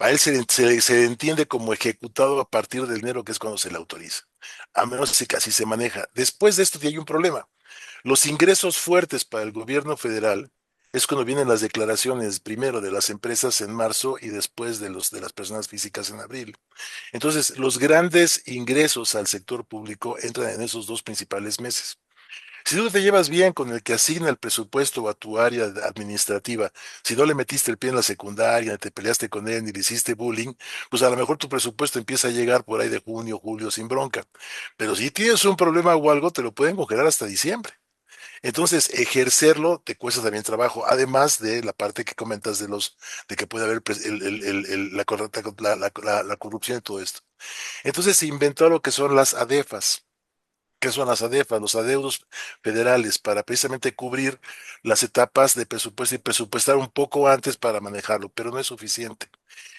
A él se entiende como ejecutado a partir del enero, que es cuando se le autoriza. A menos que así se maneja. Después de esto, ya hay un problema. Los ingresos fuertes para el gobierno federal es cuando vienen las declaraciones primero de las empresas en marzo y después de las personas físicas en abril. Entonces, los grandes ingresos al sector público entran en esos 2 principales meses. Si tú te llevas bien con el que asigna el presupuesto a tu área administrativa, si no le metiste el pie en la secundaria, te peleaste con él ni le hiciste bullying, pues a lo mejor tu presupuesto empieza a llegar por ahí de junio, julio sin bronca. Pero si tienes un problema o algo, te lo pueden congelar hasta diciembre. Entonces, ejercerlo te cuesta también trabajo, además de la parte que comentas de que puede haber la, la corrupción y todo esto. Entonces se inventó lo que son las ADEFAS. ¿Qué son las ADEFAS? Los adeudos federales para precisamente cubrir las etapas de presupuesto y presupuestar un poco antes para manejarlo, pero no es suficiente.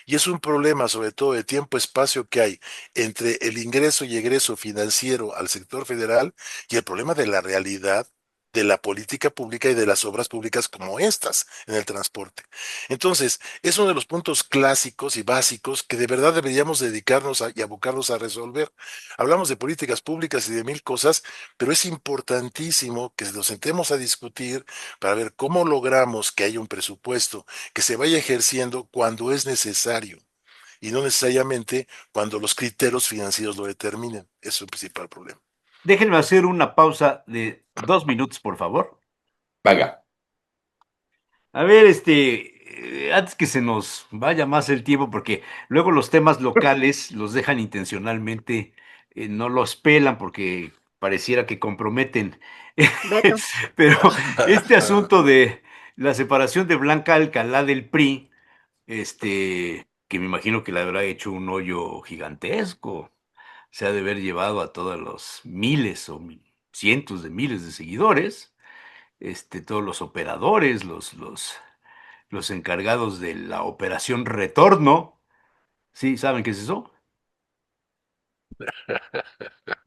Y es un problema, sobre todo de tiempo-espacio que hay entre el ingreso y egreso financiero al sector federal y el problema de la realidad de la política pública y de las obras públicas como estas en el transporte. Entonces, es uno de los puntos clásicos y básicos que de verdad deberíamos dedicarnos y abocarnos a resolver. Hablamos de políticas públicas y de mil cosas, pero es importantísimo que nos sentemos a discutir para ver cómo logramos que haya un presupuesto que se vaya ejerciendo cuando es necesario y no necesariamente cuando los criterios financieros lo determinen. Es el principal problema. Déjenme hacer una pausa de 2 minutos, por favor. Venga. A ver, antes que se nos vaya más el tiempo, porque luego los temas locales los dejan intencionalmente, no los pelan porque pareciera que comprometen. Beto. Pero este asunto de la separación de Blanca Alcalá del PRI, que me imagino que le habrá hecho un hoyo gigantesco, se ha de haber llevado a todos los miles o cientos de miles de seguidores, todos los operadores, los encargados de la operación retorno. ¿Sí saben qué es eso?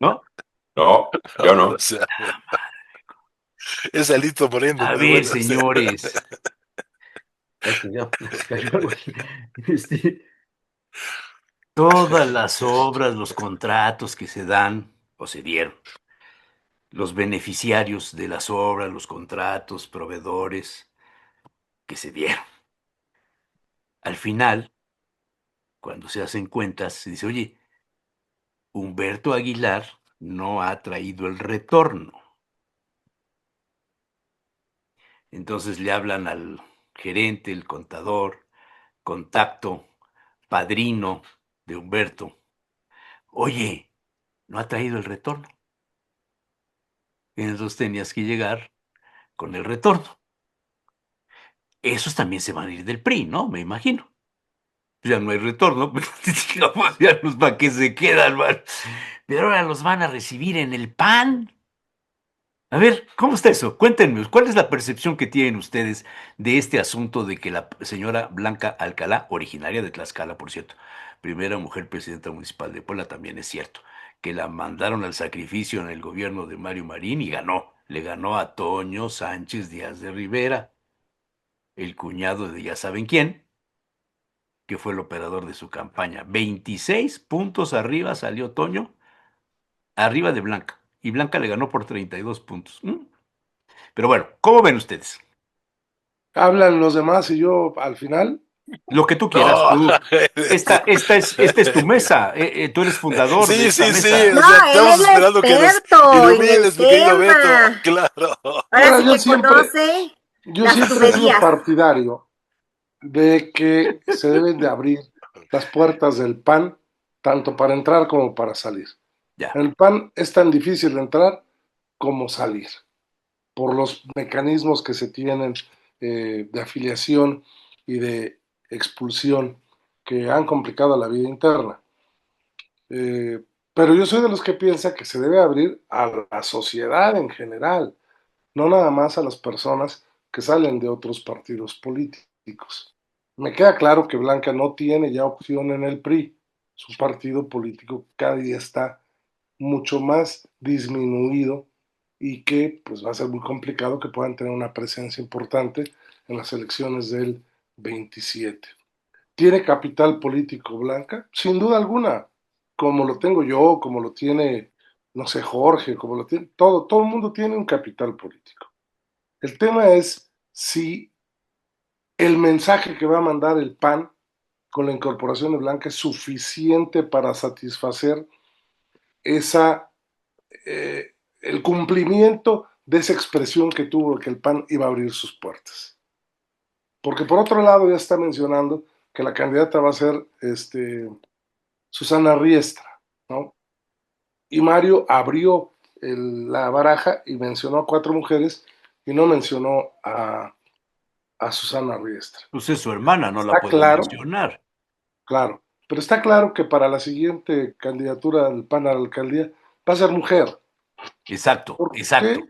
¿No? No, yo O no. sea, es Alito Moreno, A pero ver, bueno. señores. Es que ya nos cayó algo aquí. Todas las obras, los contratos que se dan o se dieron, los beneficiarios de las obras, los contratos, proveedores que se dieron. Al final, cuando se hacen cuentas, se dice, oye, Humberto Aguilar no ha traído el retorno. Entonces le hablan al gerente, el contador, contacto, padrino de Humberto. Oye, no ha traído el retorno. Entonces tenías que llegar con el retorno. Esos también se van a ir del PRI, ¿no? Me imagino. Ya no hay retorno, pues, digamos, ya los para qué se quedan, man. Pero ahora los van a recibir en el PAN. A ver, ¿cómo está eso? Cuéntenme, ¿cuál es la percepción que tienen ustedes de este asunto de que la señora Blanca Alcalá, originaria de Tlaxcala, por cierto, primera mujer presidenta municipal de Puebla, también es cierto, que la mandaron al sacrificio en el gobierno de Mario Marín y ganó, le ganó a Toño Sánchez Díaz de Rivera, el cuñado de ya saben quién, que fue el operador de su campaña. 26 puntos arriba salió Toño, arriba de Blanca, y Blanca le ganó por 32 puntos. Pero bueno, ¿cómo ven ustedes? Hablan los demás y yo al final. Lo que tú quieras, No, tú. Esta es tu mesa. Tú eres fundador de sí, esta sí, sí, mesa. o No, sea, él estamos es el esperando que nos experto en el ilumines, mi querido Beto, tema. claro. Ahora Mira, sí que conoce yo las siempre he sido tuberías. partidario de que se deben de abrir las puertas del PAN, tanto para entrar como para salir. Ya. En el PAN es tan difícil entrar como salir, por los mecanismos que se tienen de afiliación y de expulsión que han complicado la vida interna. Eh, pero yo soy de los que piensa que se debe abrir a la sociedad en general, no nada más a las personas que salen de otros partidos políticos. Me queda claro que Blanca no tiene ya opción en el PRI, su partido político cada día está mucho más disminuido y que pues va a ser muy complicado que puedan tener una presencia importante en las elecciones del 27. ¿Tiene capital político Blanca? Sin duda alguna, como lo tengo yo, como lo tiene, no sé, Jorge, como lo tiene, todo el mundo tiene un capital político. El tema es si el mensaje que va a mandar el PAN con la incorporación de Blanca es suficiente para satisfacer esa, el cumplimiento de esa expresión que tuvo que el PAN iba a abrir sus puertas. Porque por otro lado ya está mencionando que la candidata va a ser Susana Riestra, ¿no? Y Mario abrió la baraja y mencionó a 4 mujeres y no mencionó a Susana Riestra. Pues es su hermana, no la Está puede claro, mencionar. claro, pero está claro que para la siguiente candidatura del PAN a la alcaldía va a ser mujer. Exacto, ¿Por exacto, qué?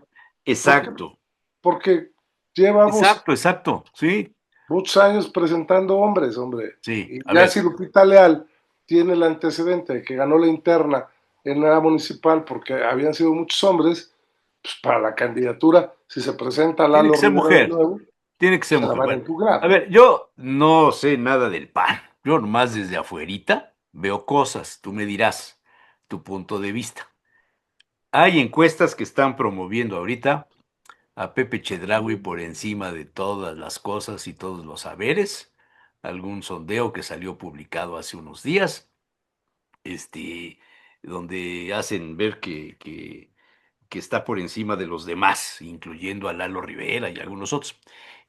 Porque, exacto, porque llevamos exacto. Sí, muchos años presentando hombres, hombre. sí. Y A ya ver, si Lupita Leal tiene el antecedente de que ganó la interna en la municipal porque habían sido muchos hombres, pues para la candidatura, si se presenta tiene que Lalo ser Rivera de mujer. nuevo, Tiene que ser se la mujer. van a Bueno, a impugnar. ver, yo no sé nada del PAN. Yo nomás desde afuerita veo cosas. Tú me dirás tu punto de vista. Hay encuestas que están promoviendo ahorita a Pepe Chedraui por encima de todas las cosas y todos los saberes. Algún sondeo que salió publicado hace unos días, este, donde hacen ver que está por encima de los demás, incluyendo a Lalo Rivera y algunos otros.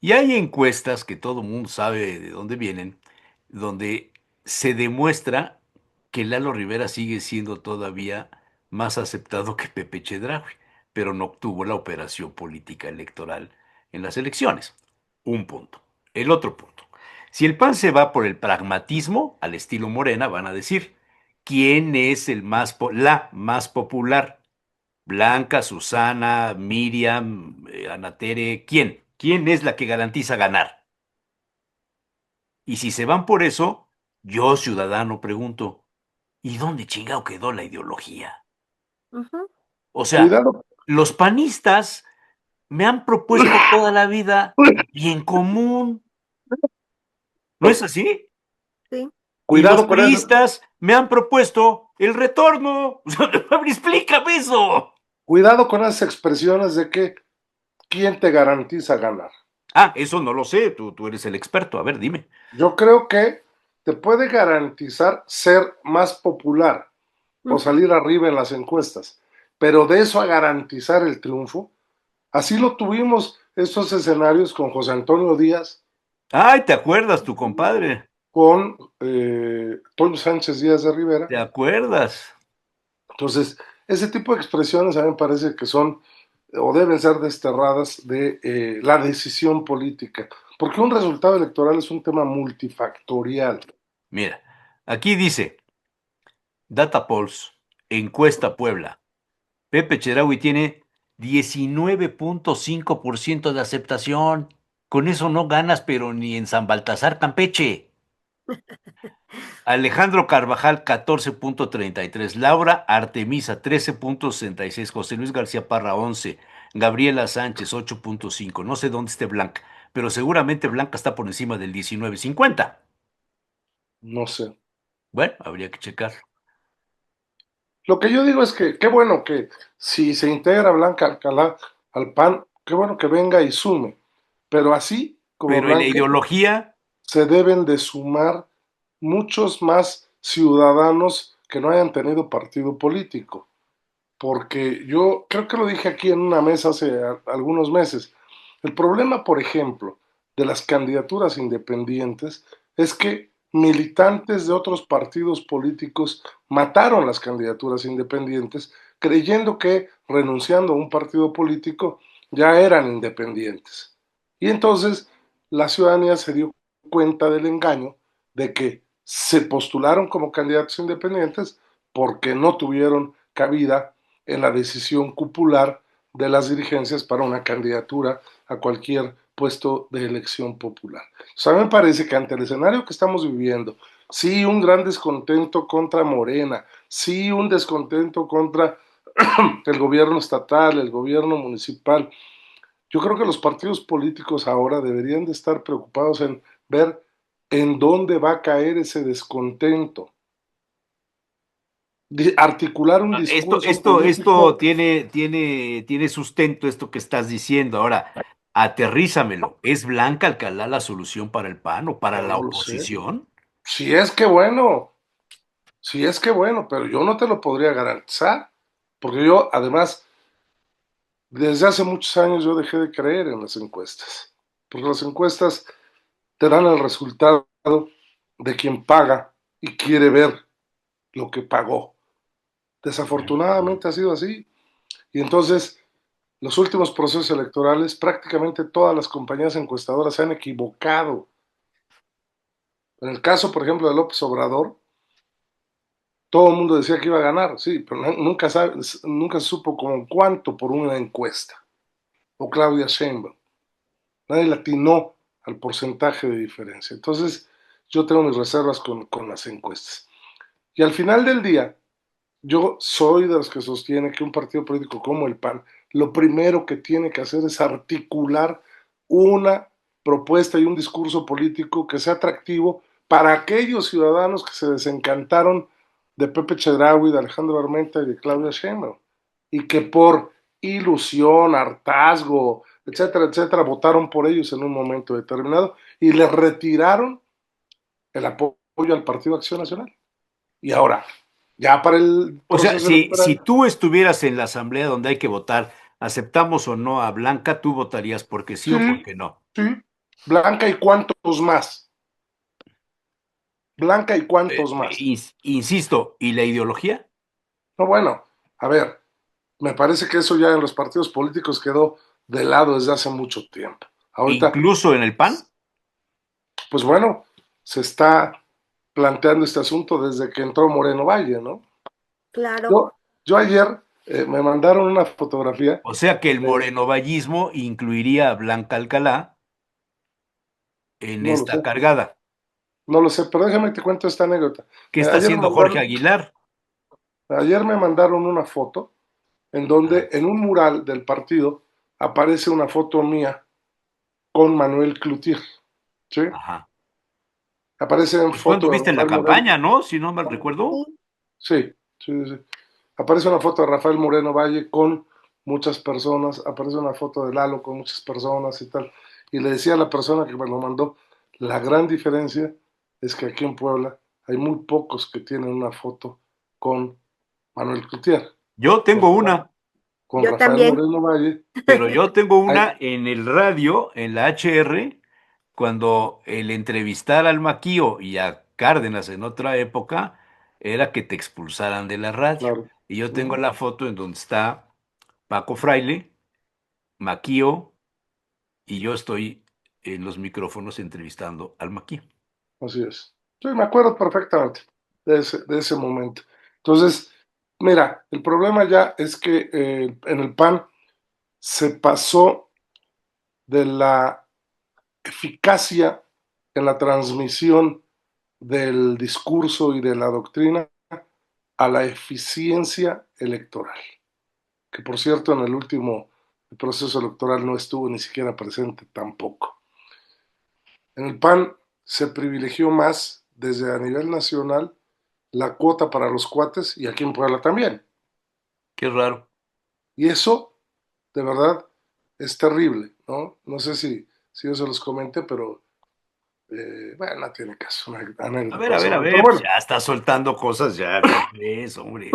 Y hay encuestas que todo el mundo sabe de dónde vienen, donde se demuestra que Lalo Rivera sigue siendo todavía más aceptado que Pepe Chedraui, pero no obtuvo la operación política electoral en las elecciones. Un punto. El otro punto. Si el PAN se va por el pragmatismo, al estilo Morena, van a decir, ¿quién es la más popular? Blanca, Susana, Miriam, Ana Tere, ¿quién? ¿Quién es la que garantiza ganar? Y si se van por eso, yo, ciudadano, pregunto, ¿y dónde chingado quedó la ideología? Ujú. O sea, Cuidado, los panistas me han propuesto toda la vida bien común, ¿no es así? Sí. Y los cuidado con eso, priistas me han propuesto el retorno. Explícame eso. cuidado con esas expresiones de que quién te garantiza ganar. Ah, eso no lo sé, tú eres el experto. A ver, dime. Yo creo que te puede garantizar ser más popular o Ujú. salir arriba en las encuestas, pero de eso a garantizar el triunfo, así lo tuvimos estos escenarios con José Antonio Díaz, Ay, ¿te acuerdas, tu compadre? con Toño Sánchez Díaz de Rivera. ¿Te acuerdas? Entonces, ese tipo de expresiones a mí me parece que son o deben ser desterradas de la decisión política, porque un resultado electoral es un tema multifactorial. Mira, aquí dice, Data Pulse, encuesta Puebla. Pepe Chedraui tiene 19.5% de aceptación. Con eso no ganas, pero ni en San Baltasar, Campeche. Alejandro Carvajal, 14.33. Laura Artemisa, 13.66. José Luis García Parra, 11. Gabriela Sánchez, 8.5. No sé dónde esté Blanca, pero seguramente Blanca está por encima del 19.50. No sé. Bueno, habría que checar. Lo que yo digo es que qué bueno que si se integra Blanca Alcalá al PAN, qué bueno que venga y sume. Pero así como Pero en la Blanca, ideología, se deben de sumar muchos más ciudadanos que no hayan tenido partido político. Porque yo creo que lo dije aquí en una mesa hace algunos meses. El problema, por ejemplo, de las candidaturas independientes es que militantes de otros partidos políticos mataron las candidaturas independientes creyendo que renunciando a un partido político ya eran independientes. Y entonces la ciudadanía se dio cuenta del engaño de que se postularon como candidatos independientes porque no tuvieron cabida en la decisión cupular de las dirigencias para una candidatura a cualquier puesto de elección popular. O sea, a mí me parece que ante el escenario que estamos viviendo, sí un gran descontento contra Morena, sí un descontento contra el gobierno estatal, el gobierno municipal, yo creo que los partidos políticos ahora deberían de estar preocupados en ver en dónde va a caer ese descontento, articular un esto, discurso esto, esto político. tiene sustento, esto que estás diciendo. Ahora, aterrízamelo. ¿Es Blanca Alcalá la solución para el PAN o para Yo la no lo sé. oposición? Si es que bueno, si es que bueno, pero yo no te lo podría garantizar, porque yo además, desde hace muchos años yo dejé de creer en las encuestas, porque las encuestas te dan el resultado de quien paga y quiere ver lo que pagó. Desafortunadamente ha sido así. Y entonces, los últimos procesos electorales, prácticamente todas las compañías encuestadoras se han equivocado. En el caso, por ejemplo, de López Obrador, todo el mundo decía que iba a ganar, sí, pero nunca se supo como cuánto por una encuesta. O Claudia Sheinbaum. Nadie le atinó al porcentaje de diferencia. Entonces, yo tengo mis reservas con las encuestas. Y al final del día, yo soy de los que sostiene que un partido político como el PAN, lo primero que tiene que hacer es articular una propuesta y un discurso político que sea atractivo para aquellos ciudadanos que se desencantaron de Pepe Chedraui, de Alejandro Armenta y de Claudia Sheinbaum, y que por ilusión, hartazgo, etcétera, etcétera, votaron por ellos en un momento determinado y les retiraron el apoyo al Partido Acción Nacional. Y ahora, ya para el O sea, proceso si electoral, tú estuvieras en la asamblea donde hay que votar, aceptamos o no a Blanca, tú votarías porque sí o sí, porque no. sí, Blanca y cuántos más, Blanca y cuántos más. Insisto, ¿y la ideología? No, bueno, a ver, me parece que eso ya en los partidos políticos quedó de lado desde hace mucho tiempo. Ahorita, ¿Incluso en el PAN? pues bueno, se está planteando este asunto desde que entró Moreno Valle, ¿no? Claro. Yo ayer me mandaron una fotografía, O sea que el de, morenovallismo incluiría a Blanca Alcalá en no lo esta sé, cargada. no lo sé, pero déjame te cuento esta anécdota. ¿Qué está Ayer me haciendo Jorge mandaron, Aguilar? ayer me mandaron una foto en Ajá. donde en un mural del partido aparece una foto mía con Manuel Cloutier, ¿sí? Ajá. Aparece en Pues tú foto de anduviste en la Rafael Moreno, campaña, ¿no? Si no mal recuerdo. Sí. sí, sí, sí. Aparece una foto de Rafael Moreno Valle con muchas personas, aparece una foto de Lalo con muchas personas y tal. Y le decía a la persona que me lo mandó, la gran diferencia es que aquí en Puebla hay muy pocos que tienen una foto con Manuel Cloutier, Yo con, tengo una, con Yo Rafael también. Moreno Valle. pero yo tengo Hay, una en el radio, en la HR, cuando el entrevistar al Maquío y a Cárdenas en otra época era que te expulsaran de la radio. claro. Y yo tengo Ujú. la foto en donde está Paco Fraile, Maquío, y yo estoy en los micrófonos entrevistando al Maquío. Así es. Sí, me acuerdo perfectamente de ese momento. Entonces, mira, el problema ya es que en el PAN se pasó de la eficacia en la transmisión del discurso y de la doctrina a la eficiencia electoral, que por cierto en el último proceso electoral no estuvo ni siquiera presente tampoco. En el PAN se privilegió más desde a nivel nacional la cuota para los cuates y aquí en Puebla también. Qué raro. Y eso, de verdad, es terrible, ¿no? No sé si yo se los comenté, pero bueno, no tiene caso, una anécdota A personal. Pero ver, pues bueno, ya estás soltando cosas, ya, ¿cómo ves, hombre?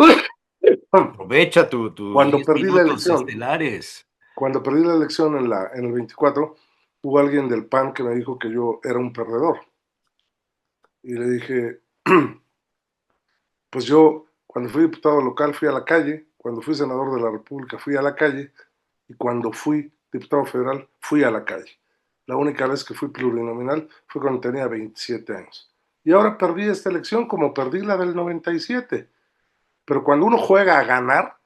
Aprovecha tus cuando 10 perdí la minutos elección, estelares. cuando perdí la elección en el 24, hubo alguien del PAN que me dijo que yo era un perdedor. Y le dije, pues yo, cuando fui diputado local, fui a la calle, cuando fui senador de la República, fui a la calle, y cuando fui diputado federal, fui a la calle. La única vez que fui plurinominal fue cuando tenía 27 años. Y ahora perdí esta elección como perdí la del 97. Pero cuando uno juega a ganar,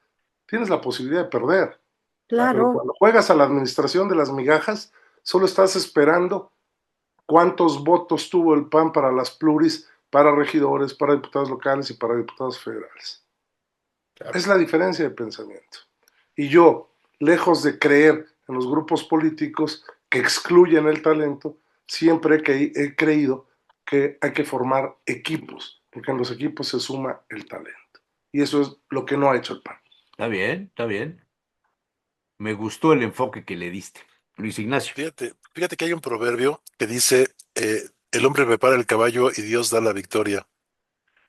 tienes la posibilidad de perder. Pero Claro. cuando juegas a la administración de las migajas, solo estás esperando cuántos votos tuvo el PAN para las pluris, para regidores, para diputados locales y para diputados federales. Claro. Es la diferencia de pensamiento. Y yo, lejos de creer en los grupos políticos que excluyen el talento, siempre he creído que hay que formar equipos, porque en los equipos se suma el talento. Y eso es lo que no ha hecho el PAN. Está bien, está bien. Me gustó el enfoque que le diste. Luis Ignacio. Fíjate que hay un proverbio que dice, el hombre prepara el caballo y Dios da la victoria.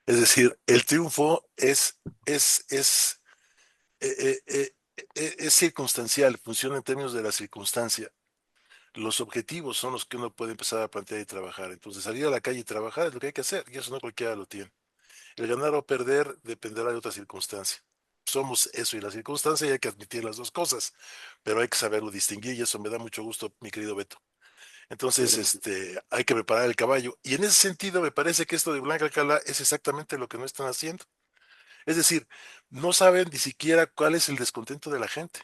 Es decir, el triunfo es circunstancial, funciona en términos de la circunstancia. Los objetivos son los que uno puede empezar a plantear y trabajar. Entonces, salir a la calle y trabajar es lo que hay que hacer, y eso no cualquiera lo tiene. El ganar o perder dependerá de otra circunstancia. Somos eso y la circunstancia y hay que admitir las dos cosas, pero hay que saberlo distinguir y eso me da mucho gusto, mi querido Beto. Entonces, hay que preparar el caballo. Y en ese sentido, me parece que esto de Blanca Alcalá es exactamente lo que no están haciendo. Es decir, no saben ni siquiera cuál es el descontento de la gente.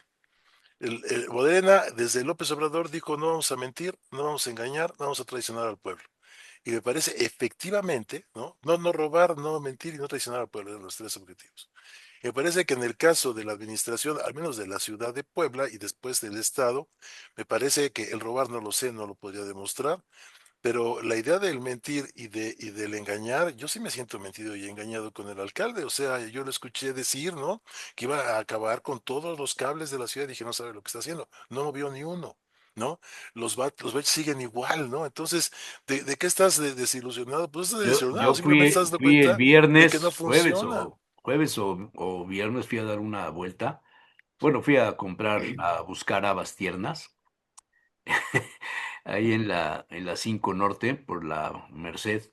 Morena, desde López Obrador, dijo, no vamos a mentir, no vamos a engañar, no vamos a traicionar al pueblo. Y me parece efectivamente, ¿no? No robar, no mentir y no traicionar al pueblo, eran los tres objetivos. Y me parece que en el caso de la administración, al menos de la ciudad de Puebla y después del Estado, me parece que el robar no lo sé, no lo podría demostrar, pero la idea del mentir y del engañar, yo sí me siento mentido y engañado con el alcalde. O sea, yo lo escuché decir, ¿no? Que iba a acabar con todos los cables de la ciudad. Dije, no sabe lo que está haciendo. No movió ni uno, ¿no? Los baches siguen igual, ¿no? Entonces, ¿de qué estás desilusionado? Pues estás Yo desilusionado, simplemente estás dando fui el cuenta de que no viernes, funciona. jueves o viernes fui a dar una vuelta. Bueno, fui a comprar, a buscar habas tiernas, ahí en la 5 Norte, por la Merced.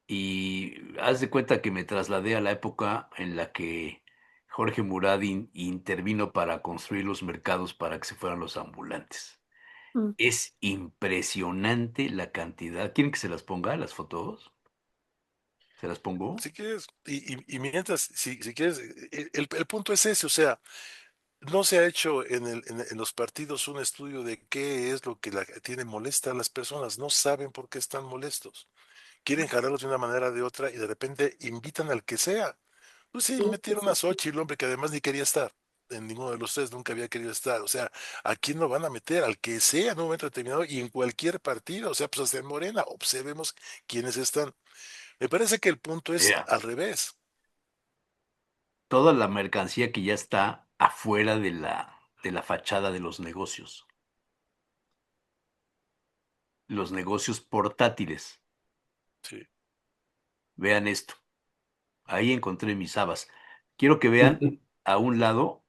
Y haz de cuenta que me trasladé a la época en la que Jorge Muradin intervino para construir los mercados para que se fueran los ambulantes. Mm. Es impresionante la cantidad. ¿Quieren que se las ponga las fotos? ¿Se las pongo? Si quieres, y mientras, si quieres, el punto es ese, o sea, no se ha hecho en los partidos un estudio de qué es lo que tiene molesta a las personas, no saben por qué están molestos, quieren jalarlos de una manera o de otra y de repente invitan al que sea. Pues sí, Sí, sí, metieron sí, a sí. Xochitl, hombre, que además ni quería estar. En ninguno de los tres nunca había querido estar. O sea, ¿a quién lo van a meter? Al que sea en un momento determinado y en cualquier partido. O sea, pues hasta en Morena, observemos quiénes están. Me parece que el punto es Mira, al revés. toda la mercancía que ya está afuera de la fachada de los negocios portátiles. Sí. Vean esto. Ahí encontré mis habas. Quiero que vean a un lado,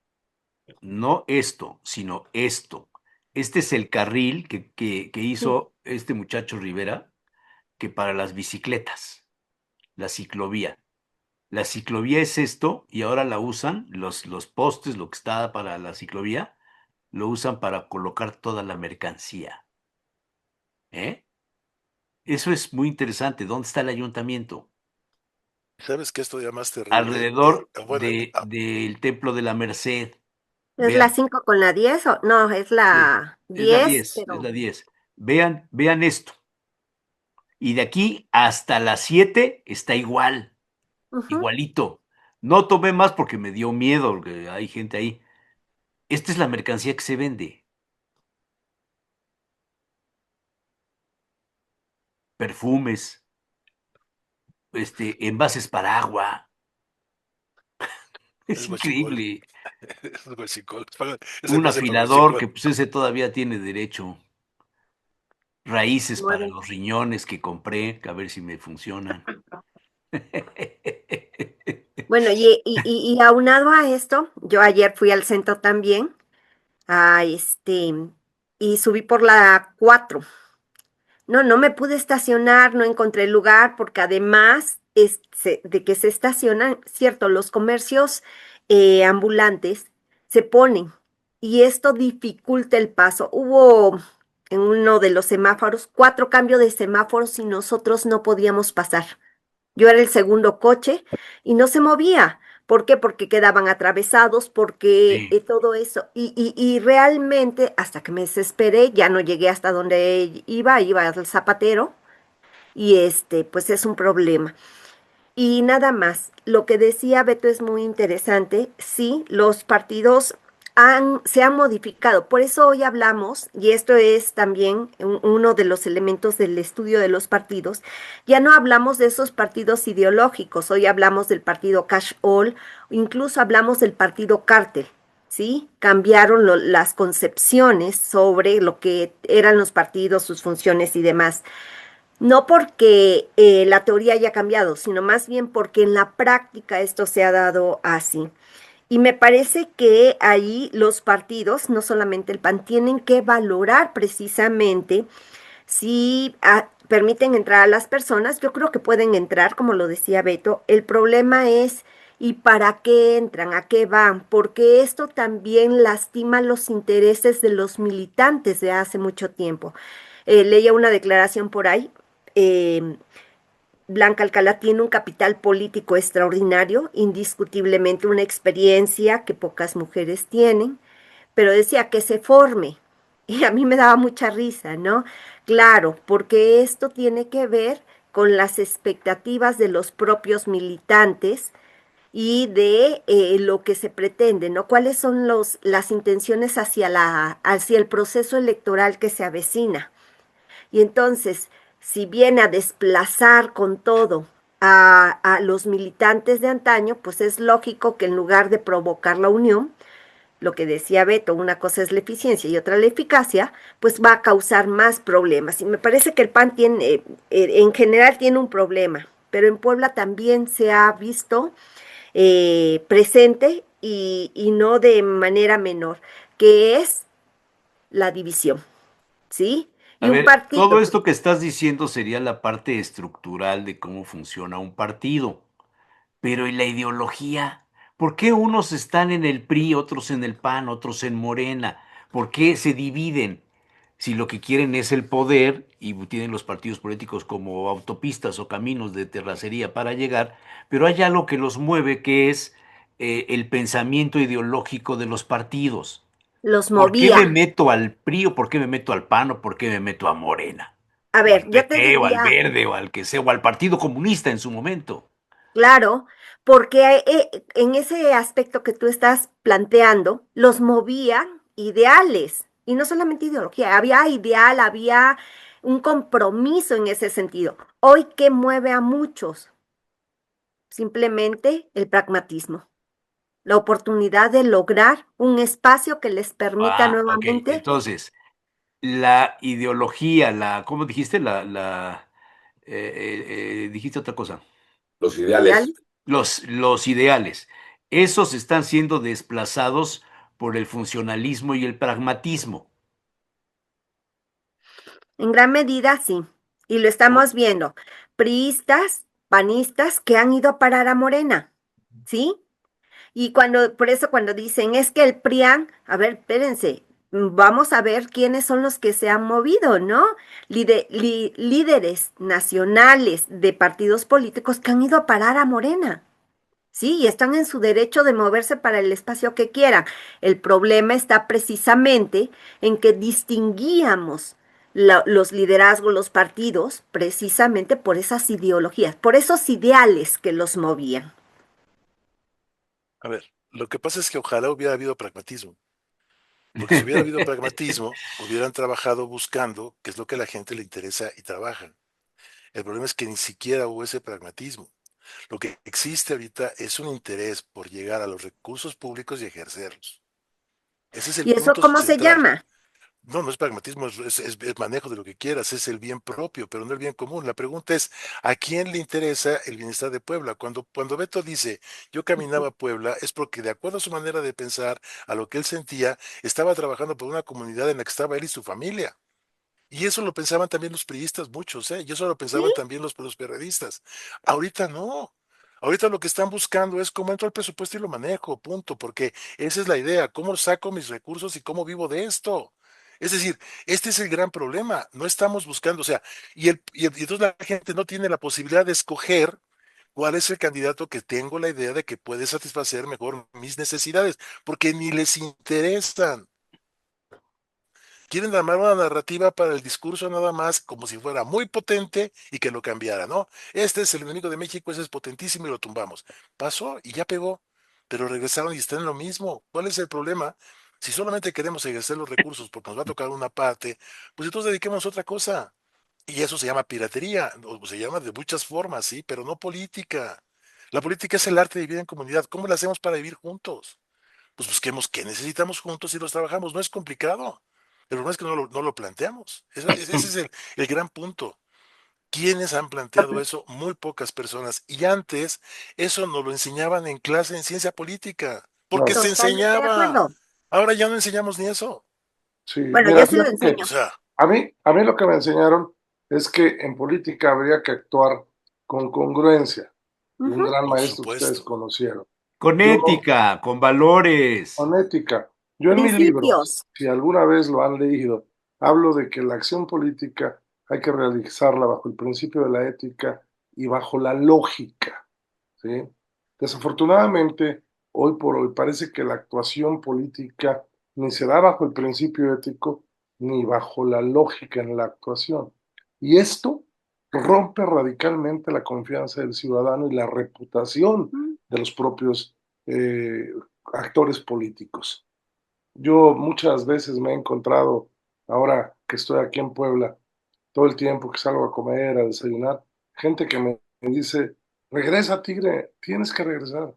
no esto, sino esto. Este es el carril que Sí. hizo este muchacho Rivera, que para las bicicletas, la ciclovía. La ciclovía es esto y ahora la usan, los postes, lo que está para la ciclovía, lo usan para colocar toda la mercancía. ¿Eh? Eso es muy interesante. ¿Dónde está el ayuntamiento? ¿Sabes qué es todavía más terrible? Alrededor Bueno, del Templo de la Merced. ¿Es la Vean, 5 con la 10 o no? Es sí, la es la 10, 10, es la pero 10. Vean esto. Y de aquí hasta las 7 está igual, ujú, igualito. No tomé más porque me dio miedo, porque hay gente ahí. Esta es la mercancía que se vende. Perfumes, envases para agua. Es Es guachicol. increíble. Es guachicol. Es el Un pase para afilador guachicol. que pues ese todavía tiene derecho. Raíces para mueve. los riñones que compré, que a ver si me funcionan. Bueno, y aunado a esto, yo ayer fui al centro también, a y subí por la 4. No, no me pude estacionar, no encontré lugar, porque además de que se estacionan, cierto, los comercios ambulantes se ponen y esto dificulta el paso. Hubo en uno de los semáforos 4 cambios de semáforos y nosotros no podíamos pasar. Yo era el segundo coche y no se movía. ¿Por qué? Porque quedaban atravesados, porque Sí. todo eso. Y realmente, hasta que me desesperé, ya no llegué hasta donde iba al zapatero, y pues es un problema. Y nada más, lo que decía Beto es muy interesante. Sí, los partidos se han modificado. Por eso hoy hablamos, y esto es también uno de los elementos del estudio de los partidos, ya no hablamos de esos partidos ideológicos, hoy hablamos del partido Cash All, incluso hablamos del partido Cártel. ¿Sí? Cambiaron las concepciones sobre lo que eran los partidos, sus funciones y demás. No porque la teoría haya cambiado, sino más bien porque en la práctica esto se ha dado así. Y me parece que ahí los partidos, no solamente el PAN, tienen que valorar precisamente si permiten entrar a las personas. Yo creo que pueden entrar, como lo decía Beto. El problema es, ¿y para qué entran? ¿A qué van? Porque esto también lastima los intereses de los militantes de hace mucho tiempo. Leía una declaración por ahí. eh, Blanca Alcalá tiene un capital político extraordinario, indiscutiblemente una experiencia que pocas mujeres tienen, pero decía que se forme. Y a mí me daba mucha risa, ¿no? Claro, porque esto tiene que ver con las expectativas de los propios militantes y de lo que se pretende, ¿no? ¿Cuáles son las intenciones hacia el proceso electoral que se avecina? Y entonces, si viene a desplazar con todo a los militantes de antaño, pues es lógico que en lugar de provocar la unión, lo que decía Beto, una cosa es la eficiencia y otra la eficacia, pues va a causar más problemas. Y me parece que el PAN tiene, en general tiene un problema, pero en Puebla también se ha visto presente y no de manera menor, que es la división, ¿sí? A Y un ver, todo partido, esto que estás diciendo sería la parte estructural de cómo funciona un partido. Pero ¿y la ideología? ¿Por qué unos están en el PRI, otros en el PAN, otros en Morena? ¿Por qué se dividen? Si lo que quieren es el poder y tienen los partidos políticos como autopistas o caminos de terracería para llegar, pero hay algo que los mueve que es el pensamiento ideológico de los partidos. los ¿Por qué me movía. meto al PRI o por qué me meto al PAN o por qué me meto a Morena? A O al ver, yo te PT o al diría, Verde o al que sea, o al Partido Comunista en su momento. claro, porque en ese aspecto que tú estás planteando, los movían ideales, y no solamente ideología, había ideal, había un compromiso en ese sentido. Hoy, ¿qué mueve a muchos? Simplemente el pragmatismo, la oportunidad de lograr un espacio que les permita Ah, ok. nuevamente Entonces, la ideología, ¿cómo dijiste? Dijiste otra cosa. Los ideal. ideales. Los ideales. Esos están siendo desplazados por el funcionalismo y el pragmatismo. En gran medida, sí. Y lo O- estamos viendo. Priistas, panistas que han ido a parar a Morena, ¿sí? Y por eso cuando dicen es que el PRIAN, a ver, espérense, vamos a ver quiénes son los que se han movido, ¿no? Líderes nacionales de partidos políticos que han ido a parar a Morena. Sí, y están en su derecho de moverse para el espacio que quieran. El problema está precisamente en que distinguíamos los liderazgos, los partidos, precisamente por esas ideologías, por esos ideales que los movían. A ver, lo que pasa es que ojalá hubiera habido pragmatismo, porque si hubiera habido pragmatismo, hubieran trabajado buscando qué es lo que a la gente le interesa y trabajan. El problema es que ni siquiera hubo ese pragmatismo. Lo que existe ahorita es un interés por llegar a los recursos públicos y ejercerlos. Ese es el ¿Y eso punto cómo se central. llama? No, no es pragmatismo, es manejo de lo que quieras, es el bien propio, pero no el bien común. La pregunta es, ¿a quién le interesa el bienestar de Puebla? Cuando Beto dice, yo caminaba a Puebla, es porque de acuerdo a su manera de pensar, a lo que él sentía, estaba trabajando por una comunidad en la que estaba él y su familia. Y eso lo pensaban también los priistas, muchos, ¿eh? Y eso lo Sí, pensaban también los perredistas. Ahorita no. Ahorita lo que están buscando es cómo entro al presupuesto y lo manejo, punto, porque esa es la idea, cómo saco mis recursos y cómo vivo de esto. Es decir, este es el gran problema, no estamos buscando, o sea, y entonces la gente no tiene la posibilidad de escoger cuál es el candidato que tengo la idea de que puede satisfacer mejor mis necesidades, porque ni les interesan. Quieren armar una narrativa para el discurso nada más como si fuera muy potente y que lo cambiara, ¿no? Este es el enemigo de México, ese es potentísimo y lo tumbamos. Pasó y ya pegó, pero regresaron y están en lo mismo. ¿Cuál es el problema? Si solamente queremos ejercer los recursos porque nos va a tocar una parte, pues entonces dediquemos a otra cosa. Y eso se llama piratería, o se llama de muchas formas, sí, pero no política. La política es el arte de vivir en comunidad. ¿Cómo la hacemos para vivir juntos? Pues busquemos qué necesitamos juntos y los trabajamos. No es complicado. El problema es que no lo planteamos. Ese es el gran punto. ¿Quiénes han planteado eso? Muy pocas personas. Y antes eso nos lo enseñaban en clase en ciencia política, porque Claro. se totalmente de enseñaba. acuerdo. Ahora ya no enseñamos ni eso. Sí, Bueno, yo mira, sí lo fíjate que O enseño. sea, a mí lo que me enseñaron es que en política habría que actuar con congruencia, de un Ujú. gran por maestro que ustedes supuesto. conocieron. Con Yo, ética, con valores. con ética, yo en mi libro, Principios. si alguna vez lo han leído, hablo de que la acción política hay que realizarla bajo el principio de la ética y bajo la lógica, ¿sí? Desafortunadamente, hoy por hoy parece que la actuación política ni se da bajo el principio ético ni bajo la lógica en la actuación. Y esto rompe radicalmente la confianza del ciudadano y la reputación Mm. de los propios eh, actores políticos. Yo muchas veces me he encontrado, ahora que estoy aquí en Puebla, todo el tiempo que salgo a comer, a desayunar, gente que me dice, regresa, Tigre, tienes que regresar.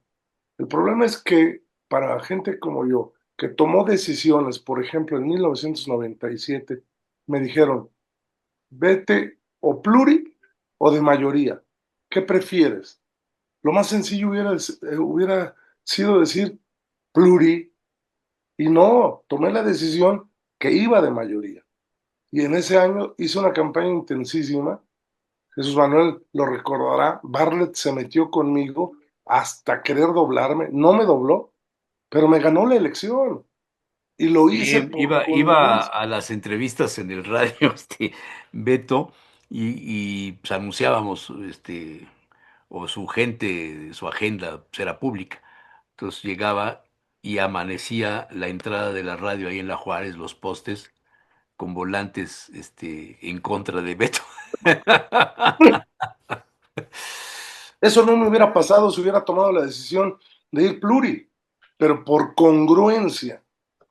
El problema es que para gente como yo, que tomó decisiones, por ejemplo, en 1997, me dijeron, vete o pluri o de mayoría, ¿qué prefieres? Lo más sencillo hubiera sido decir pluri, y no, tomé la decisión que iba de mayoría. Y en ese año hice una campaña intensísima. Jesús Manuel lo recordará. Bartlett se metió conmigo hasta querer doblarme. No me dobló, pero me ganó la elección. Y lo hice Sí, por iba congruencia. a las entrevistas en el radio, Beto, pues, anunciábamos, o su gente, su agenda pues, era pública. Entonces llegaba y amanecía la entrada de la radio ahí en La Juárez, los postes, con volantes, en contra de Beto. Eso no me hubiera pasado si hubiera tomado la decisión de ir pluri, pero por congruencia,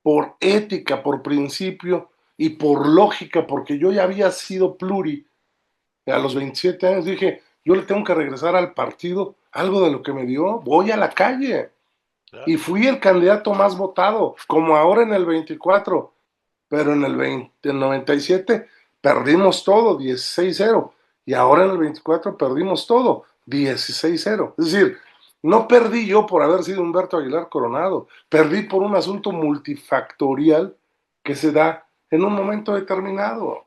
por ética, por principio y por lógica, porque yo ya había sido pluri a los 27 años, dije, yo le tengo que regresar al partido algo de lo que me dio, voy a la calle. Claro. Y fui el candidato más votado, como ahora en el 24, pero en el 97 perdimos todo, 16-0, y ahora en el 24 perdimos todo, 16-0. Es decir, no perdí yo por haber sido Humberto Aguilar Coronado, perdí por un asunto multifactorial que se da en un momento determinado.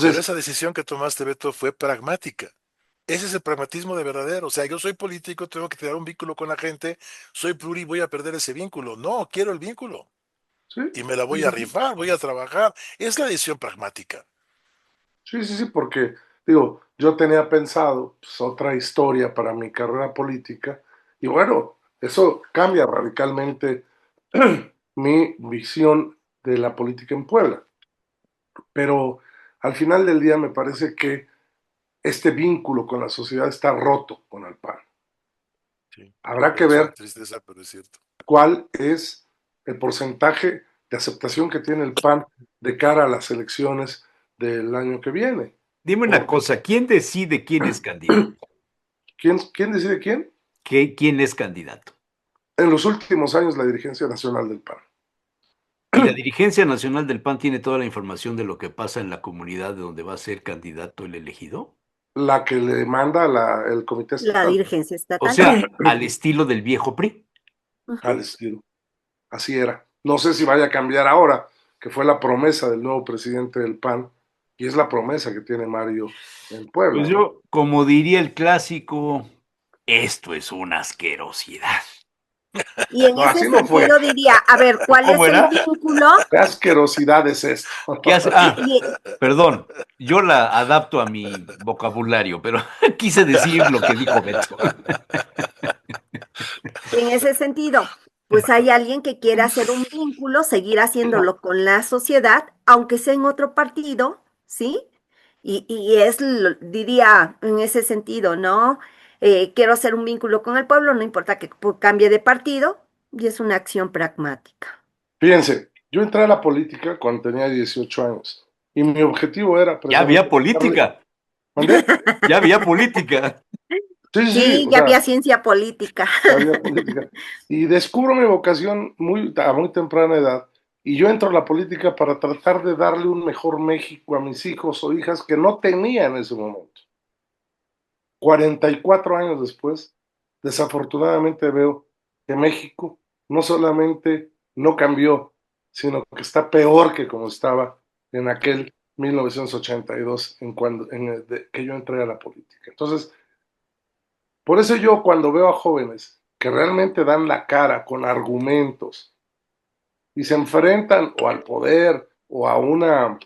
Pero Entonces, esa decisión que tomaste, Beto, fue pragmática. Ese es el pragmatismo de verdadero. O sea, yo soy político, tengo que tener un vínculo con la gente, soy pluri, voy a perder ese vínculo. No, quiero el vínculo. sí, Y me la sí, voy a sí, sí. rifar, voy a trabajar. Es la decisión pragmática. Sí, sí, sí, porque digo, yo tenía pensado pues, otra historia para mi carrera política Y bueno, eso cambia radicalmente mi visión de la política en Puebla. Pero al final del día me parece que este vínculo con la sociedad está roto con el PAN. Sí. Habrá que Es una ver tristeza, pero es cierto. cuál es el porcentaje de aceptación que tiene el PAN de cara a las elecciones del año que viene. Dime una Porque, cosa, ¿quién decide quién es candidato? ¿quién decide quién? ¿Quién es candidato? En los últimos años la dirigencia nacional del PAN. Y la dirigencia nacional del PAN tiene toda la información de lo que pasa en la comunidad de donde va a ser candidato el elegido. La que le manda el comité La estatal dirigencia O estatal. sea, al estilo del viejo PRI. al estilo. Así era. No sé si vaya a cambiar ahora, que fue la promesa del nuevo presidente del PAN, y es la promesa que tiene Mario en Puebla, Pues ¿no? yo, como diría el clásico, esto es una asquerosidad. Y en No, ese así no fue. sentido diría, a ver, ¿cuál ¿Cómo es el era? vínculo? ¿Qué asquerosidad es esto? ¿Qué hace? Ah, Y, perdón, yo la adapto a mi vocabulario, pero quise decir lo que dijo Beto. en ese sentido, pues hay alguien que quiere hacer un vínculo, seguir haciéndolo con la sociedad, aunque sea en otro partido, ¿sí? Y es, diría, en ese sentido, ¿no? Quiero hacer un vínculo con el pueblo, no importa que cambie de partido, y es una acción pragmática. Fíjense, yo entré a la política cuando tenía 18 años y mi objetivo era Ya precisamente había política, ¿Mandé? ya había política. Sí, sí, sí, Sí, o ya sea, había ciencia política. había política. Y descubro mi vocación a muy temprana edad y yo entro a la política para tratar de darle un mejor México a mis hijos o hijas que no tenía en ese momento. 44 años después, desafortunadamente veo que México no solamente no cambió, sino que está peor que como estaba en aquel 1982, que yo entré a la política. Entonces, por eso yo cuando veo a jóvenes que realmente dan la cara con argumentos y se enfrentan o al poder o a una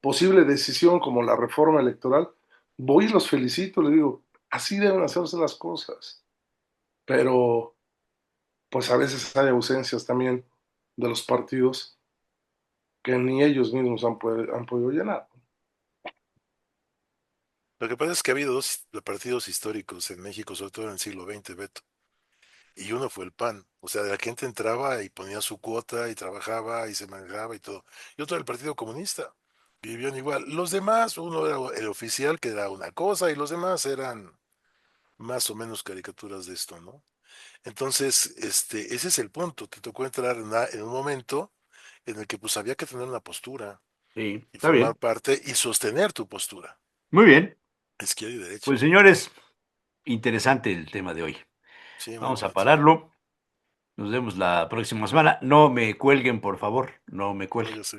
posible decisión como la reforma electoral, voy y los felicito, les digo, así deben hacerse las cosas. Pero pues a veces hay ausencias también de los partidos que ni ellos mismos han podido llenar. Lo que pasa es que ha habido dos partidos históricos en México, sobre todo en el siglo XX, Beto. Y uno fue el PAN. O sea, la gente entraba y ponía su cuota y trabajaba y se manejaba y todo. Y otro era el Partido Comunista. Vivían igual. Los demás, uno era el oficial, que era una cosa, y los demás eran más o menos caricaturas de esto, ¿no? Entonces, ese es el punto. Te tocó entrar en un momento en el que pues había que tener una postura Sí, y está formar bien. parte y sostener tu postura, Muy bien. izquierda y derecha. Pues señores, interesante el tema de hoy. Sí, muy Vamos a bonito. pararlo. Nos vemos la próxima semana. No me cuelguen, por favor. No me No, cuelguen. yo sé.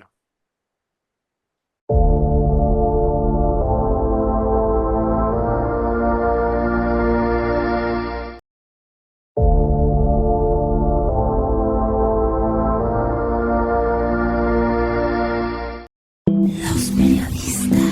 Los periodistas.